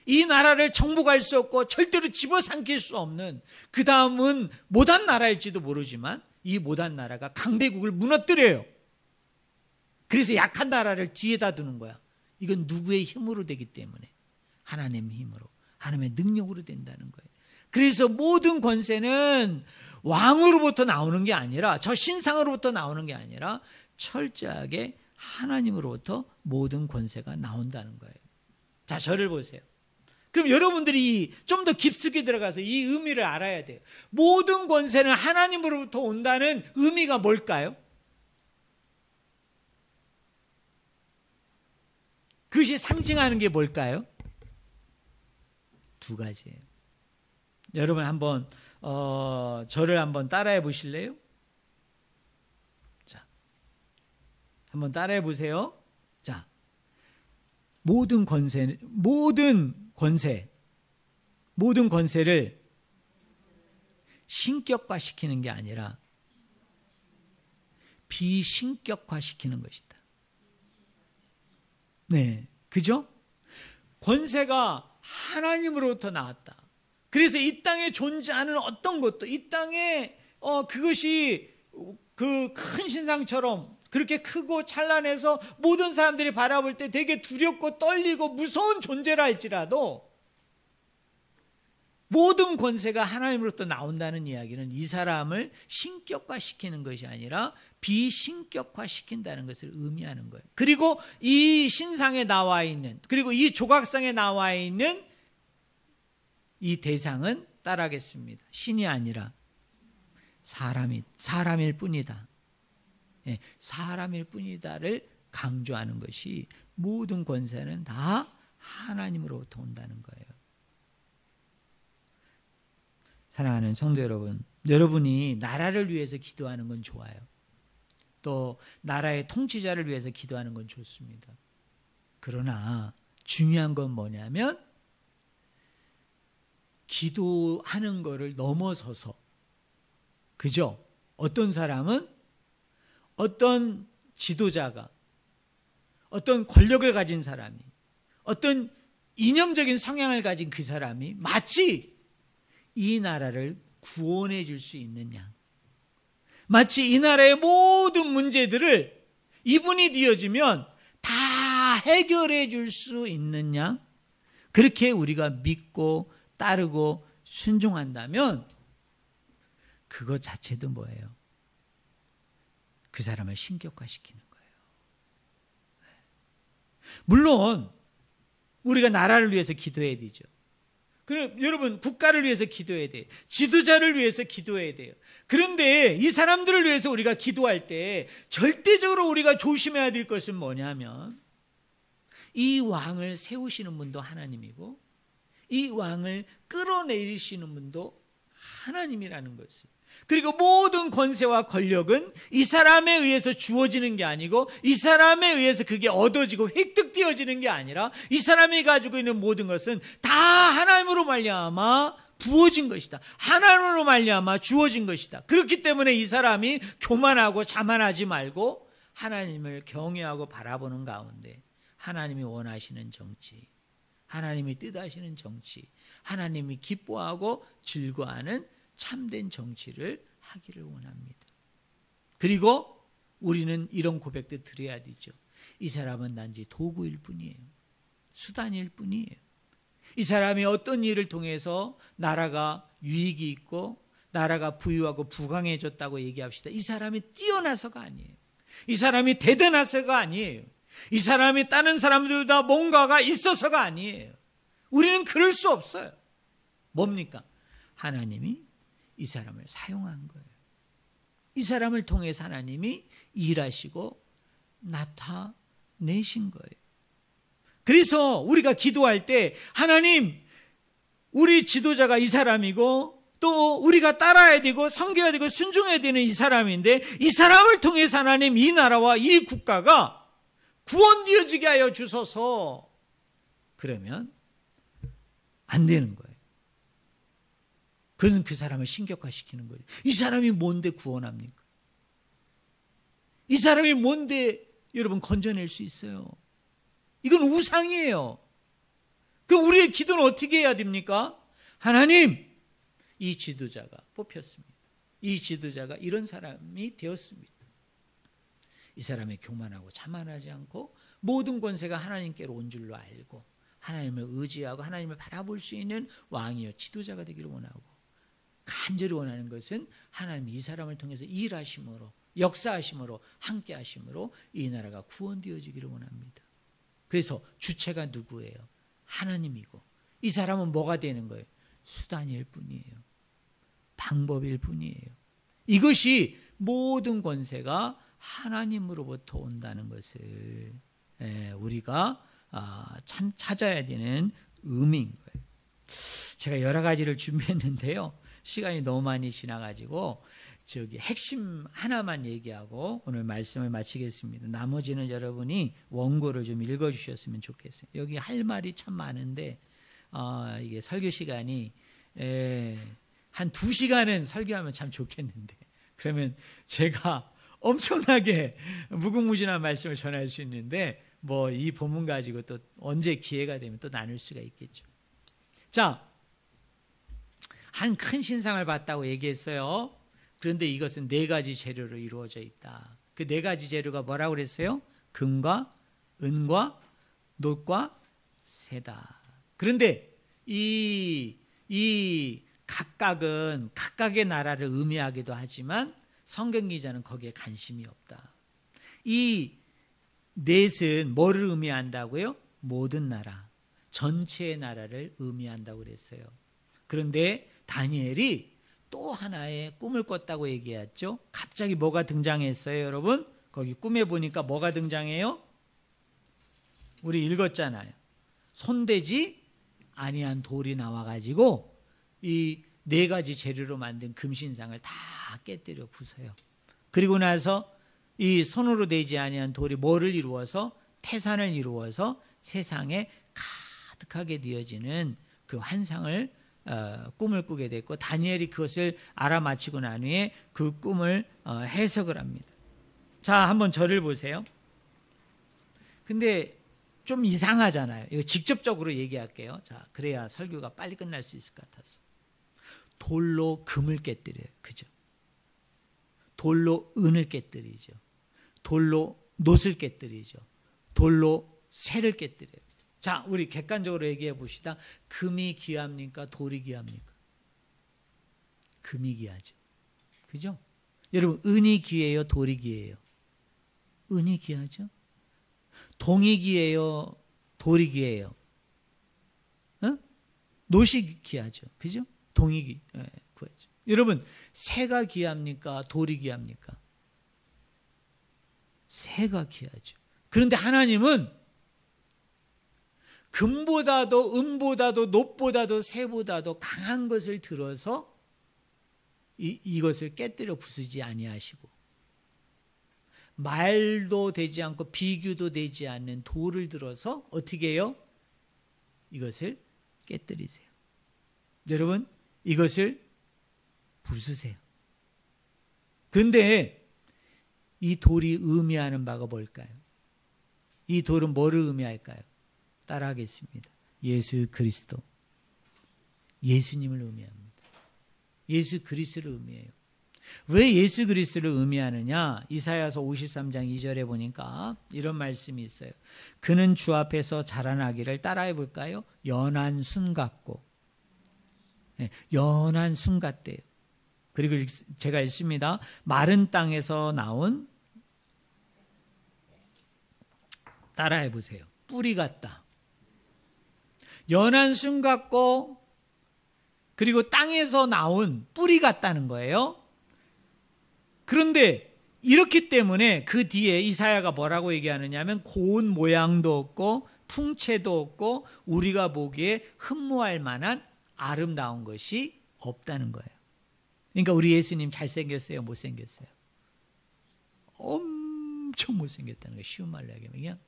Speaker 1: 이 나라를 정복할 수 없고 절대로 집어삼킬 수 없는, 그 다음은 못한 나라일지도 모르지만 이 못한 나라가 강대국을 무너뜨려요. 그래서 약한 나라를 뒤에다 두는 거야. 이건 누구의 힘으로 되기 때문에? 하나님의 힘으로, 하나님의 능력으로 된다는 거예요. 그래서 모든 권세는 왕으로부터 나오는 게 아니라, 저 신상으로부터 나오는 게 아니라 철저하게 하나님으로부터 모든 권세가 나온다는 거예요. 자, 저를 보세요. 그럼 여러분들이 좀 더 깊숙이 들어가서 이 의미를 알아야 돼요. 모든 권세는 하나님으로부터 온다는 의미가 뭘까요? 그것이 상징하는 게 뭘까요? 두 가지예요. 여러분 한번 저를 한번 따라해 보실래요? 자, 한번 따라해 보세요. 자, 모든 권세를 신격화시키는 게 아니라 비신격화시키는 것이다. 네, 그죠? 권세가 하나님으로부터 나왔다. 그래서 이 땅에 존재하는 어떤 것도 이 땅에 그것이 그 큰 신상처럼 그렇게 크고 찬란해서 모든 사람들이 바라볼 때 되게 두렵고 떨리고 무서운 존재라 할지라도 모든 권세가 하나님으로부터 나온다는 이야기는 이 사람을 신격화시키는 것이 아니라 비신격화시킨다는 것을 의미하는 거예요. 그리고 이 신상에 나와 있는, 그리고 이 조각상에 나와 있는 이 대상은 따라하겠습니다. 신이 아니라 사람일 뿐이다. 네, 사람일 뿐이다를 강조하는 것이 모든 권세는 다 하나님으로부터 온다는 거예요. 사랑하는 성도 여러분, 여러분이 나라를 위해서 기도하는 건 좋아요. 또 나라의 통치자를 위해서 기도하는 건 좋습니다. 그러나 중요한 건 뭐냐면 기도하는 거를 넘어서서, 그죠? 어떤 사람은 어떤 지도자가, 어떤 권력을 가진 사람이, 어떤 이념적인 성향을 가진 그 사람이 마치 이 나라를 구원해 줄 수 있는 양, 마치 이 나라의 모든 문제들을 이분이 되어지면 다 해결해 줄 수 있는 양, 그렇게 우리가 믿고 따르고 순종한다면 그것 자체도 뭐예요? 그 사람을 신격화시키는 거예요. 물론 우리가 나라를 위해서 기도해야 되죠. 그럼 여러분, 국가를 위해서 기도해야 돼요. 지도자를 위해서 기도해야 돼요. 그런데 이 사람들을 위해서 우리가 기도할 때 절대적으로 우리가 조심해야 될 것은 뭐냐면, 이 왕을 세우시는 분도 하나님이고 이 왕을 끌어내리시는 분도 하나님이라는 것을, 그리고 모든 권세와 권력은 이 사람에 의해서 주어지는 게 아니고 이 사람에 의해서 그게 얻어지고 획득되어지는 게 아니라 이 사람이 가지고 있는 모든 것은 다 하나님으로 말미암아 부어진 것이다. 하나님으로 말미암아 주어진 것이다. 그렇기 때문에 이 사람이 교만하고 자만하지 말고 하나님을 경외하고 바라보는 가운데 하나님이 원하시는 정치, 하나님이 뜻하시는 정치, 하나님이 기뻐하고 즐거워하는 참된 정치를 하기를 원합니다. 그리고 우리는 이런 고백도 드려야 되죠. 이 사람은 단지 도구일 뿐이에요. 수단일 뿐이에요. 이 사람이 어떤 일을 통해서 나라가 유익이 있고 나라가 부유하고 부강해졌다고 얘기합시다. 이 사람이 뛰어나서가 아니에요. 이 사람이 대단해서가 아니에요. 이 사람이 다른 사람들보다 뭔가가 있어서가 아니에요. 우리는 그럴 수 없어요. 뭡니까? 하나님이 이 사람을 사용한 거예요. 이 사람을 통해서 하나님이 일하시고 나타내신 거예요. 그래서 우리가 기도할 때 하나님, 우리 지도자가 이 사람이고 또 우리가 따라야 되고 섬겨야 되고 순종해야 되는 이 사람인데 이 사람을 통해서 하나님 이 나라와 이 국가가 구원되어지게 하여 주소서. 그러면 안 되는 거예요. 그것은 그 사람을 신격화시키는 거예요. 이 사람이 뭔데 구원합니까? 이 사람이 뭔데 여러분 건져낼 수 있어요? 이건 우상이에요. 그럼 우리의 기도는 어떻게 해야 됩니까? 하나님, 이 지도자가 뽑혔습니다. 이 지도자가 이런 사람이 되었습니다. 이 사람이 교만하고 자만하지 않고 모든 권세가 하나님께로 온 줄로 알고 하나님을 의지하고 하나님을 바라볼 수 있는 왕이여 지도자가 되기를 원하고, 간절히 원하는 것은 하나님이 이 사람을 통해서 일하심으로, 역사하심으로, 함께하심으로 이 나라가 구원되어지기를 원합니다. 그래서 주체가 누구예요? 하나님이고 이 사람은 뭐가 되는 거예요? 수단일 뿐이에요. 방법일 뿐이에요. 이것이 모든 권세가 하나님으로부터 온다는 것을 우리가 참 찾아야 되는 의미인 거예요. 제가 여러 가지를 준비했는데요. 시간이 너무 많이 지나가지고 핵심 하나만 얘기하고 오늘 말씀을 마치겠습니다. 나머지는 여러분이 원고를 좀 읽어주셨으면 좋겠어요. 여기 할 말이 참 많은데 이게 설교 시간이 한 2시간은 설교하면 참 좋겠는데 그러면 제가 엄청나게 무궁무진한 말씀을 전할 수 있는데 뭐 이 본문 가지고 또 언제 기회가 되면 또 나눌 수가 있겠죠. 자, 한 큰 신상을 봤다고 얘기했어요. 그런데 이것은 4가지 재료로 이루어져 있다. 그 4가지 재료가 뭐라고 그랬어요? 금과 은과 놋과 쇠다. 그런데 이 각각은 각각의 나라를 의미하기도 하지만 성경 기자는 거기에 관심이 없다. 이 넷은 뭐를 의미한다고요? 모든 나라, 전체의 나라를 의미한다고 그랬어요. 그런데 다니엘이 또 하나의 꿈을 꿨다고 얘기했죠. 갑자기 뭐가 등장했어요, 여러분? 거기 꿈에 보니까 뭐가 등장해요? 우리 읽었잖아요. 손대지 아니한 돌이 나와가지고 이 4가지 재료로 만든 금신상을 다 깨뜨려 부숴요. 그리고 나서 이 손으로 되지 아니한 돌이 뭐를 이루어서? 태산을 이루어서 세상에 가득하게 되어지는 그 환상을 꿈을 꾸게 됐고 다니엘이 그것을 알아맞히고 난 후에 그 꿈을 해석을 합니다. 자, 한번 저를 보세요. 근데 좀 이상하잖아요. 이거 직접적으로 얘기할게요. 자, 그래야 설교가 빨리 끝날 수 있을 것 같아서. 돌로 금을 깨뜨려요. 그죠? 돌로 은을 깨뜨리죠. 돌로 놋을 깨뜨리죠. 돌로 쇠를 깨뜨려요. 자, 우리 객관적으로 얘기해 봅시다. 금이 귀합니까? 돌이 귀합니까? 금이 귀하죠. 그죠? 여러분, 은이 귀해요? 돌이 귀해요? 은이 귀하죠? 동이 귀해요? 돌이 귀해요? 놋이 귀하죠. 그죠? 동이 귀하죠. 여러분, 새가 귀합니까? 돌이 귀합니까? 새가 귀하죠. 그런데 하나님은 금보다도 은보다도 놋보다도 쇠보다도 강한 것을 들어서 이것을 깨뜨려 부수지 아니하시고 말도 되지 않고 비교도 되지 않는 돌을 들어서 어떻게 해요? 이것을 깨뜨리세요. 여러분, 이것을 부수세요. 그런데 이 돌이 의미하는 바가 뭘까요? 이 돌은 뭐를 의미할까요? 따라하겠습니다. 예수 그리스도, 예수님을 의미합니다. 예수 그리스도를 의미해요. 왜 예수 그리스도를 의미하느냐? 이사야서 53장 2절에 보니까 이런 말씀이 있어요. 그는 주 앞에서 자라나기를 따라해 볼까요? 연한 순 같고, 연한 순 같대요. 그리고 제가 읽습니다. 마른 땅에서 나온, 따라해 보세요. 뿌리 같다. 연한 순 같고 그리고 땅에서 나온 뿌리 같다는 거예요. 그런데 이렇기 때문에 그 뒤에 이사야가 뭐라고 얘기하느냐 하면 고운 모양도 없고 풍채도 없고 우리가 보기에 흠모할 만한 아름다운 것이 없다는 거예요. 그러니까 우리 예수님 잘생겼어요? 못생겼어요? 엄청 못생겼다는 거예요. 쉬운 말로 얘기하면 그냥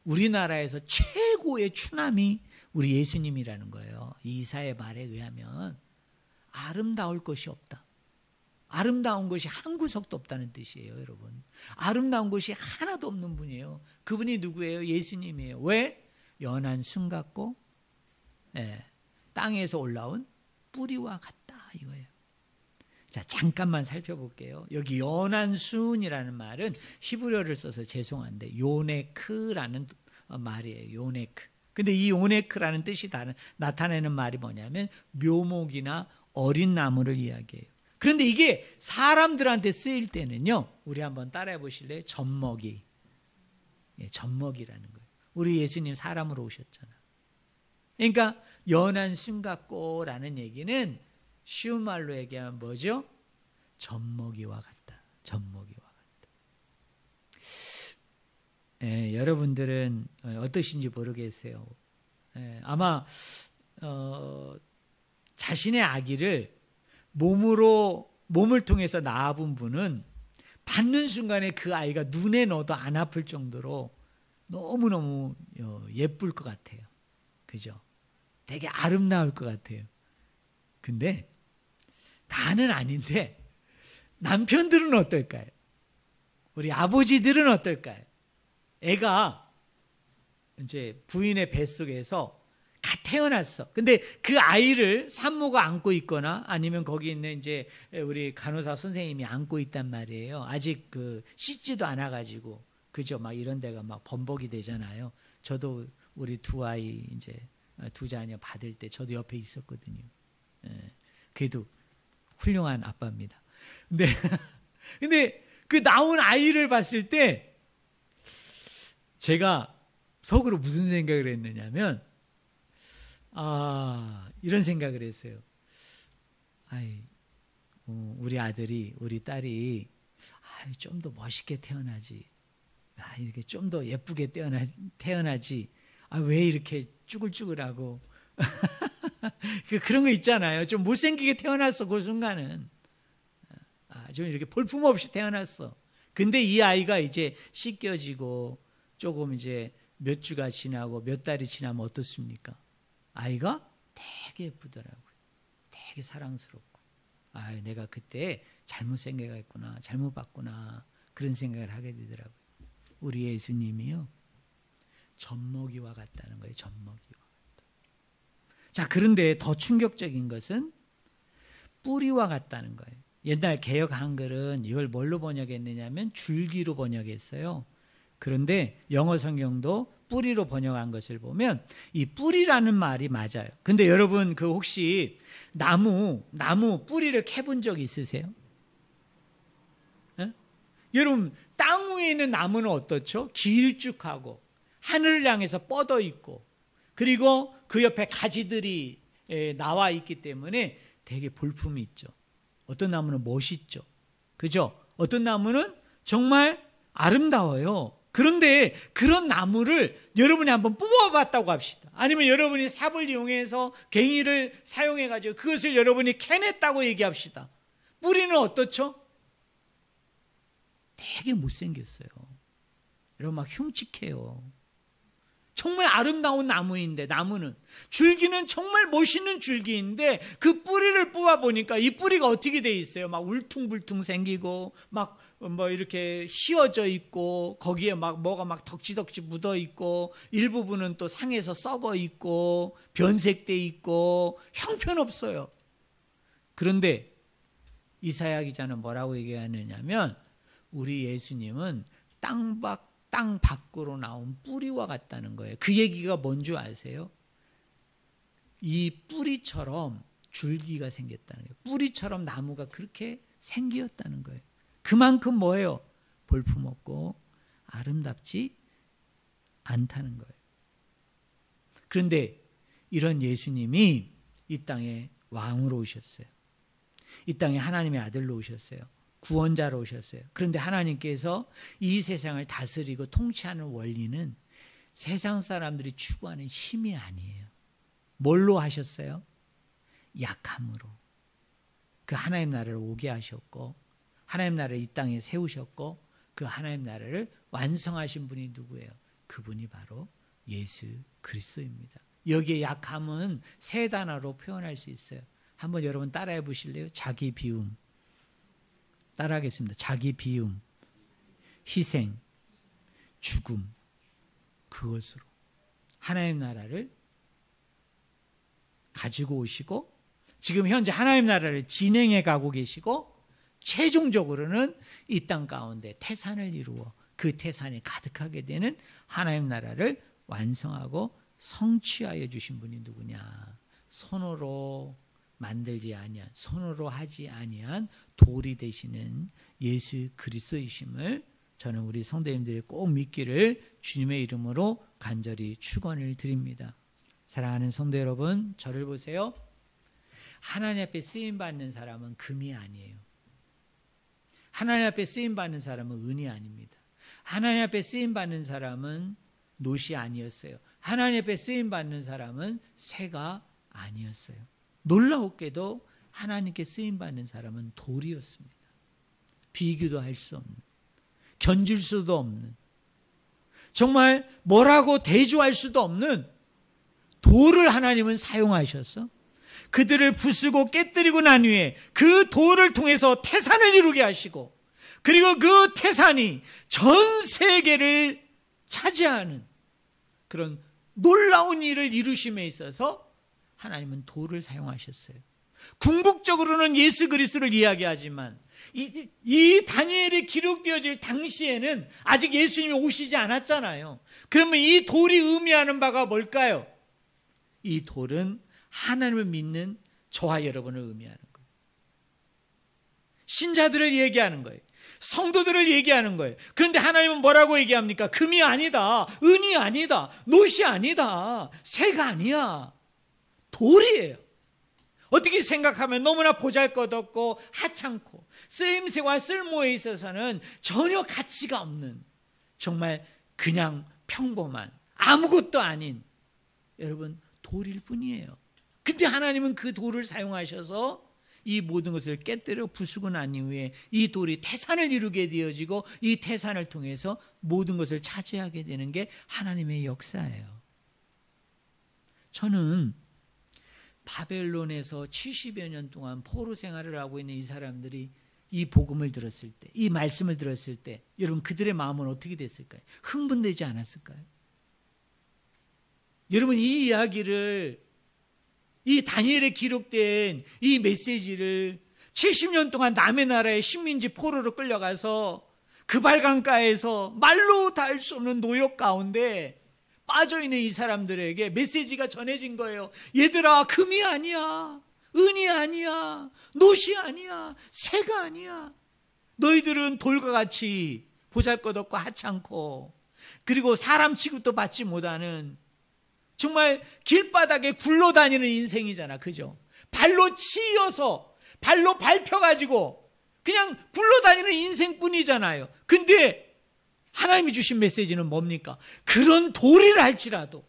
Speaker 1: 우리나라에서 최고의 추남이 우리 예수님이라는 거예요. 이사의 말에 의하면 아름다울 것이 없다. 아름다운 것이 한 구석도 없다는 뜻이에요, 여러분. 아름다운 것이 하나도 없는 분이에요. 그분이 누구예요? 예수님이에요. 왜? 연한 순 같고 땅에서 올라온 뿌리와 같다 이거예요. 자, 잠깐만 살펴볼게요. 여기 연한 순이라는 말은 히브리어를 써서 죄송한데 요네크라는 말이에요. 요네크. 근데 이 요네크라는 뜻이 나타내는 말이 뭐냐면 묘목이나 어린 나무를 이야기해요. 그런데 이게 사람들한테 쓰일 때는요, 우리 한번 따라해 보실래요? 젖먹이. 젖먹이라는 거예요. 우리 예수님 사람으로 오셨잖아. 그러니까 연한 순 같고라는 얘기는 쉬운 말로 얘기하면 뭐죠? 젖먹이와 같다. 젖먹이와 같다. 여러분들은 어떠신지 모르겠어요. 아마 자신의 아기를 몸을 통해서 낳아본 분은 받는 순간에 그 아이가 눈에 넣어도 안 아플 정도로 너무너무 예쁠 것 같아요. 그죠? 되게 아름다울 것 같아요. 근데 다는 아닌데 남편들은 어떨까요? 우리 아버지들은 어떨까요? 애가 이제 부인의 뱃속에서 갓 태어났어. 근데 그 아이를 산모가 안고 있거나 아니면 거기 있는 이제 우리 간호사 선생님이 안고 있단 말이에요. 아직 씻지도 않아 가지고. 그죠? 막 이런 데가 막 범벅이 되잖아요. 저도 우리 두 아이 이제 두 자녀 받을 때 저도 옆에 있었거든요. 그래도 훌륭한 아빠입니다. 근데 그 나온 아이를 봤을 때 제가 속으로 무슨 생각을 했느냐면 이런 생각을 했어요. 우리 아들이 우리 딸이 좀 더 멋있게 태어나지. 이렇게 좀 더 예쁘게 태어나지. 왜 이렇게 쭈글쭈글하고 그런 거 있잖아요. 좀 못생기게 태어났어. 그 순간은 좀 이렇게 볼품없이 태어났어. 근데 이 아이가 이제 씻겨지고 조금 이제 몇 주가 지나고 몇 달이 지나면 어떻습니까? 아이가 되게 예쁘더라고요. 되게 사랑스럽고. 내가 그때 잘못 생각했구나. 잘못 봤구나. 그런 생각을 하게 되더라고요. 우리 예수님이요. 젖먹이와 같다는 거예요. 젖먹이와 같다. 자, 그런데 더 충격적인 것은 뿌리와 같다는 거예요. 옛날 개역 한글은 이걸 뭘로 번역했느냐면 줄기로 번역했어요. 그런데 영어 성경도 뿌리로 번역한 것을 보면 이 뿌리라는 말이 맞아요. 근데 여러분 혹시 나무 뿌리를 캐본 적 있으세요? 여러분 땅 위에 있는 나무는 어떻죠? 길쭉하고 하늘을 향해서 뻗어 있고 그리고 그 옆에 가지들이 나와 있기 때문에 되게 볼품이 있죠. 어떤 나무는 멋있죠. 그죠? 어떤 나무는 정말 아름다워요. 그런데 그런 나무를 여러분이 한번 뽑아봤다고 합시다. 아니면 여러분이 삽을 이용해서 갱이를 사용해가지고 그것을 여러분이 캐냈다고 얘기합시다. 뿌리는 어떻죠? 되게 못생겼어요. 여러분 막 흉측해요. 정말 아름다운 나무인데 나무는 줄기는 정말 멋있는 줄기인데 그 뿌리를 뽑아보니까 이 뿌리가 어떻게 돼 있어요? 막 울퉁불퉁 생기고 막 이렇게 휘어져 있고 거기에 막 뭐가 막 덕지덕지 묻어 있고 일부분은 또 상해서 썩어 있고 변색돼 있고 형편없어요. 그런데 이사야 기자는 뭐라고 얘기하느냐면 우리 예수님은 땅 밖으로 나온 뿌리와 같다는 거예요. 그 얘기가 뭔지 아세요? 이 뿌리처럼 줄기가 생겼다는 거예요. 뿌리처럼 나무가 그렇게 생기었다는 거예요. 그만큼 뭐예요? 볼품없고 아름답지 않다는 거예요. 그런데 이런 예수님이 이 땅에 왕으로 오셨어요. 이 땅에 하나님의 아들로 오셨어요. 구원자로 오셨어요. 그런데 하나님께서 이 세상을 다스리고 통치하는 원리는 세상 사람들이 추구하는 힘이 아니에요. 뭘로 하셨어요? 약함으로. 그 하나님 나라를 오게 하셨고 하나님 나라를 이 땅에 세우셨고 그 하나님 나라를 완성하신 분이 누구예요? 그분이 바로 예수 그리스도입니다. 여기에 약함은 세 단어로 표현할 수 있어요. 한번 여러분 따라해 보실래요? 자기 비움. 따라하겠습니다. 자기 비움, 희생, 죽음. 그것으로 하나님 나라를 가지고 오시고 지금 현재 하나님 나라를 진행해 가고 계시고 최종적으로는 이 땅 가운데 태산을 이루어 그 태산이 가득하게 되는 하나님 나라를 완성하고 성취하여 주신 분이 누구냐? 손으로 만들지 아니한, 손으로 하지 아니한 돌이 되시는 예수 그리스도이심을 저는 우리 성도님들이 꼭 믿기를 주님의 이름으로 간절히 축원을 드립니다. 사랑하는 성도 여러분, 저를 보세요. 하나님 앞에 쓰임받는 사람은 금이 아니에요. 하나님 앞에 쓰임받는 사람은 은이 아닙니다. 하나님 앞에 쓰임받는 사람은 놋이 아니었어요. 하나님 앞에 쓰임받는 사람은 쇠가 아니었어요. 놀라웠게도 하나님께 쓰임받는 사람은 돌이었습니다. 비교도 할 수 없는, 견줄 수도 없는, 정말 뭐라고 대조할 수도 없는 돌을 하나님은 사용하셔서 그들을 부수고 깨뜨리고 난 후에 그 돌을 통해서 태산을 이루게 하시고, 그리고 그 태산이 전 세계를 차지하는 그런 놀라운 일을 이루심에 있어서 하나님은 돌을 사용하셨어요. 궁극적으로는 예수 그리스도를 이야기하지만 이 다니엘이 기록되어질 당시에는 아직 예수님이 오시지 않았잖아요. 그러면 이 돌이 의미하는 바가 뭘까요? 이 돌은 하나님을 믿는 저와 여러분을 의미하는 거예요. 신자들을 얘기하는 거예요. 성도들을 얘기하는 거예요. 그런데 하나님은 뭐라고 얘기합니까? 금이 아니다, 은이 아니다, 놋이 아니다, 쇠가 아니야, 돌이에요. 어떻게 생각하면 너무나 보잘것없고 하찮고 쓰임새와 쓸모에 있어서는 전혀 가치가 없는, 정말 그냥 평범한 아무것도 아닌 여러분 돌일 뿐이에요. 근데 하나님은 그 돌을 사용하셔서 이 모든 것을 깨뜨려 부수고 난 이후에 이 돌이 태산을 이루게 되어지고 이 태산을 통해서 모든 것을 차지하게 되는 게 하나님의 역사예요. 저는 바벨론에서 70여 년 동안 포로 생활을 하고 있는 이 사람들이 이 복음을 들었을 때, 이 말씀을 들었을 때 여러분 그들의 마음은 어떻게 됐을까요? 흥분되지 않았을까요? 여러분 이 이야기를, 이 다니엘에 기록된 이 메시지를 70년 동안 남의 나라의 식민지 포로로 끌려가서 그발강가에서 말로 닿을 수 없는 노역 가운데 빠져있는 이 사람들에게 메시지가 전해진 거예요. 얘들아, 금이 아니야, 은이 아니야, 놋이 아니야, 쇠가 아니야. 너희들은 돌과 같이 보잘것없고 하찮고, 그리고 사람 취급도 받지 못하는 정말 길바닥에 굴러다니는 인생이잖아. 그죠? 발로 치여서, 발로 밟혀가지고 그냥 굴러다니는 인생뿐이잖아요. 근데 하나님이 주신 메시지는 뭡니까? 그런 돌이라 할지라도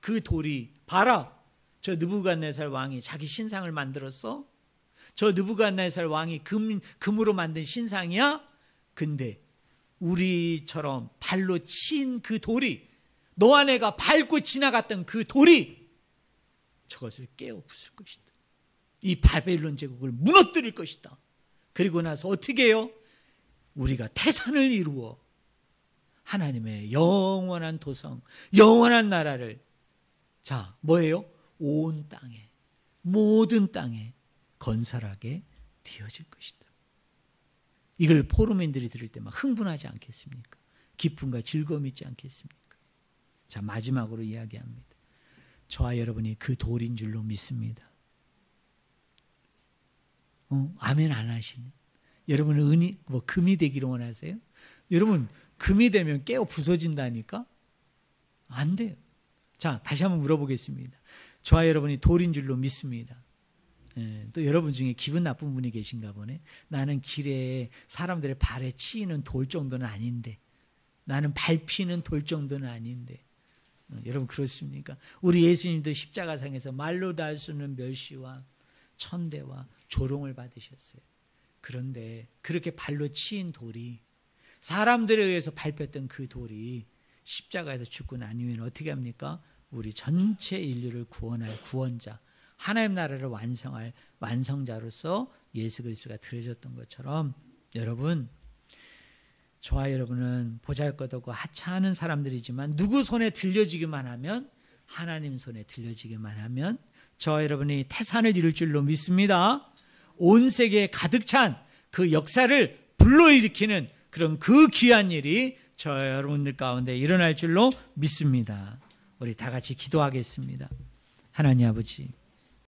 Speaker 1: 그 돌이, 봐라, 저 느부갓네살 왕이 자기 신상을 만들었어? 저 느부갓네살 왕이 금으로 만든 신상이야? 근데 우리처럼 발로 친 그 돌이, 너와 내가 밟고 지나갔던 그 돌이 저것을 깨어 부술 것이다. 이 바벨론 제국을 무너뜨릴 것이다. 그리고 나서 어떻게 해요? 우리가 태산을 이루어 하나님의 영원한 도성, 영원한 나라를, 자, 뭐예요? 온 땅에, 모든 땅에 건설하게 되어질 것이다. 이걸 포로민들이 들을 때 막 흥분하지 않겠습니까? 기쁨과 즐거움이 있지 않겠습니까? 자, 마지막으로 이야기합니다. 저와 여러분이 그 돌인 줄로 믿습니다. 아멘 안 하시네. 여러분은 은이, 금이 되기를 원하세요? 여러분, 금이 되면 깨어 부서진다니까? 안 돼요. 자, 다시 한번 물어보겠습니다. 저와 여러분이 돌인 줄로 믿습니다. 또 여러분 중에 기분 나쁜 분이 계신가 보네. 나는 길에 사람들의 발에 치이는 돌 정도는 아닌데, 나는 밟히는 돌 정도는 아닌데. 여러분 그렇습니까? 우리 예수님도 십자가상에서 말로 닿을 수 없는 멸시와 천대와 조롱을 받으셨어요. 그런데 그렇게 발로 치인 돌이, 사람들에 의해서 밟혔던 그 돌이 십자가에서 죽고 난 이후에는 어떻게 합니까? 우리 전체 인류를 구원할 구원자, 하나님 나라를 완성할 완성자로서 예수 그리스도가 들어졌던 것처럼, 여러분, 저와 여러분은 보잘것없고 하찮은 사람들이지만 누구 손에 들려지기만 하면, 하나님 손에 들려지기만 하면 저와 여러분이 태산을 이룰 줄로 믿습니다. 온 세계에 가득 찬 그 역사를 불러일으키는 그런 그 귀한 일이 저와 여러분들 가운데 일어날 줄로 믿습니다. 우리 다 같이 기도하겠습니다. 하나님 아버지,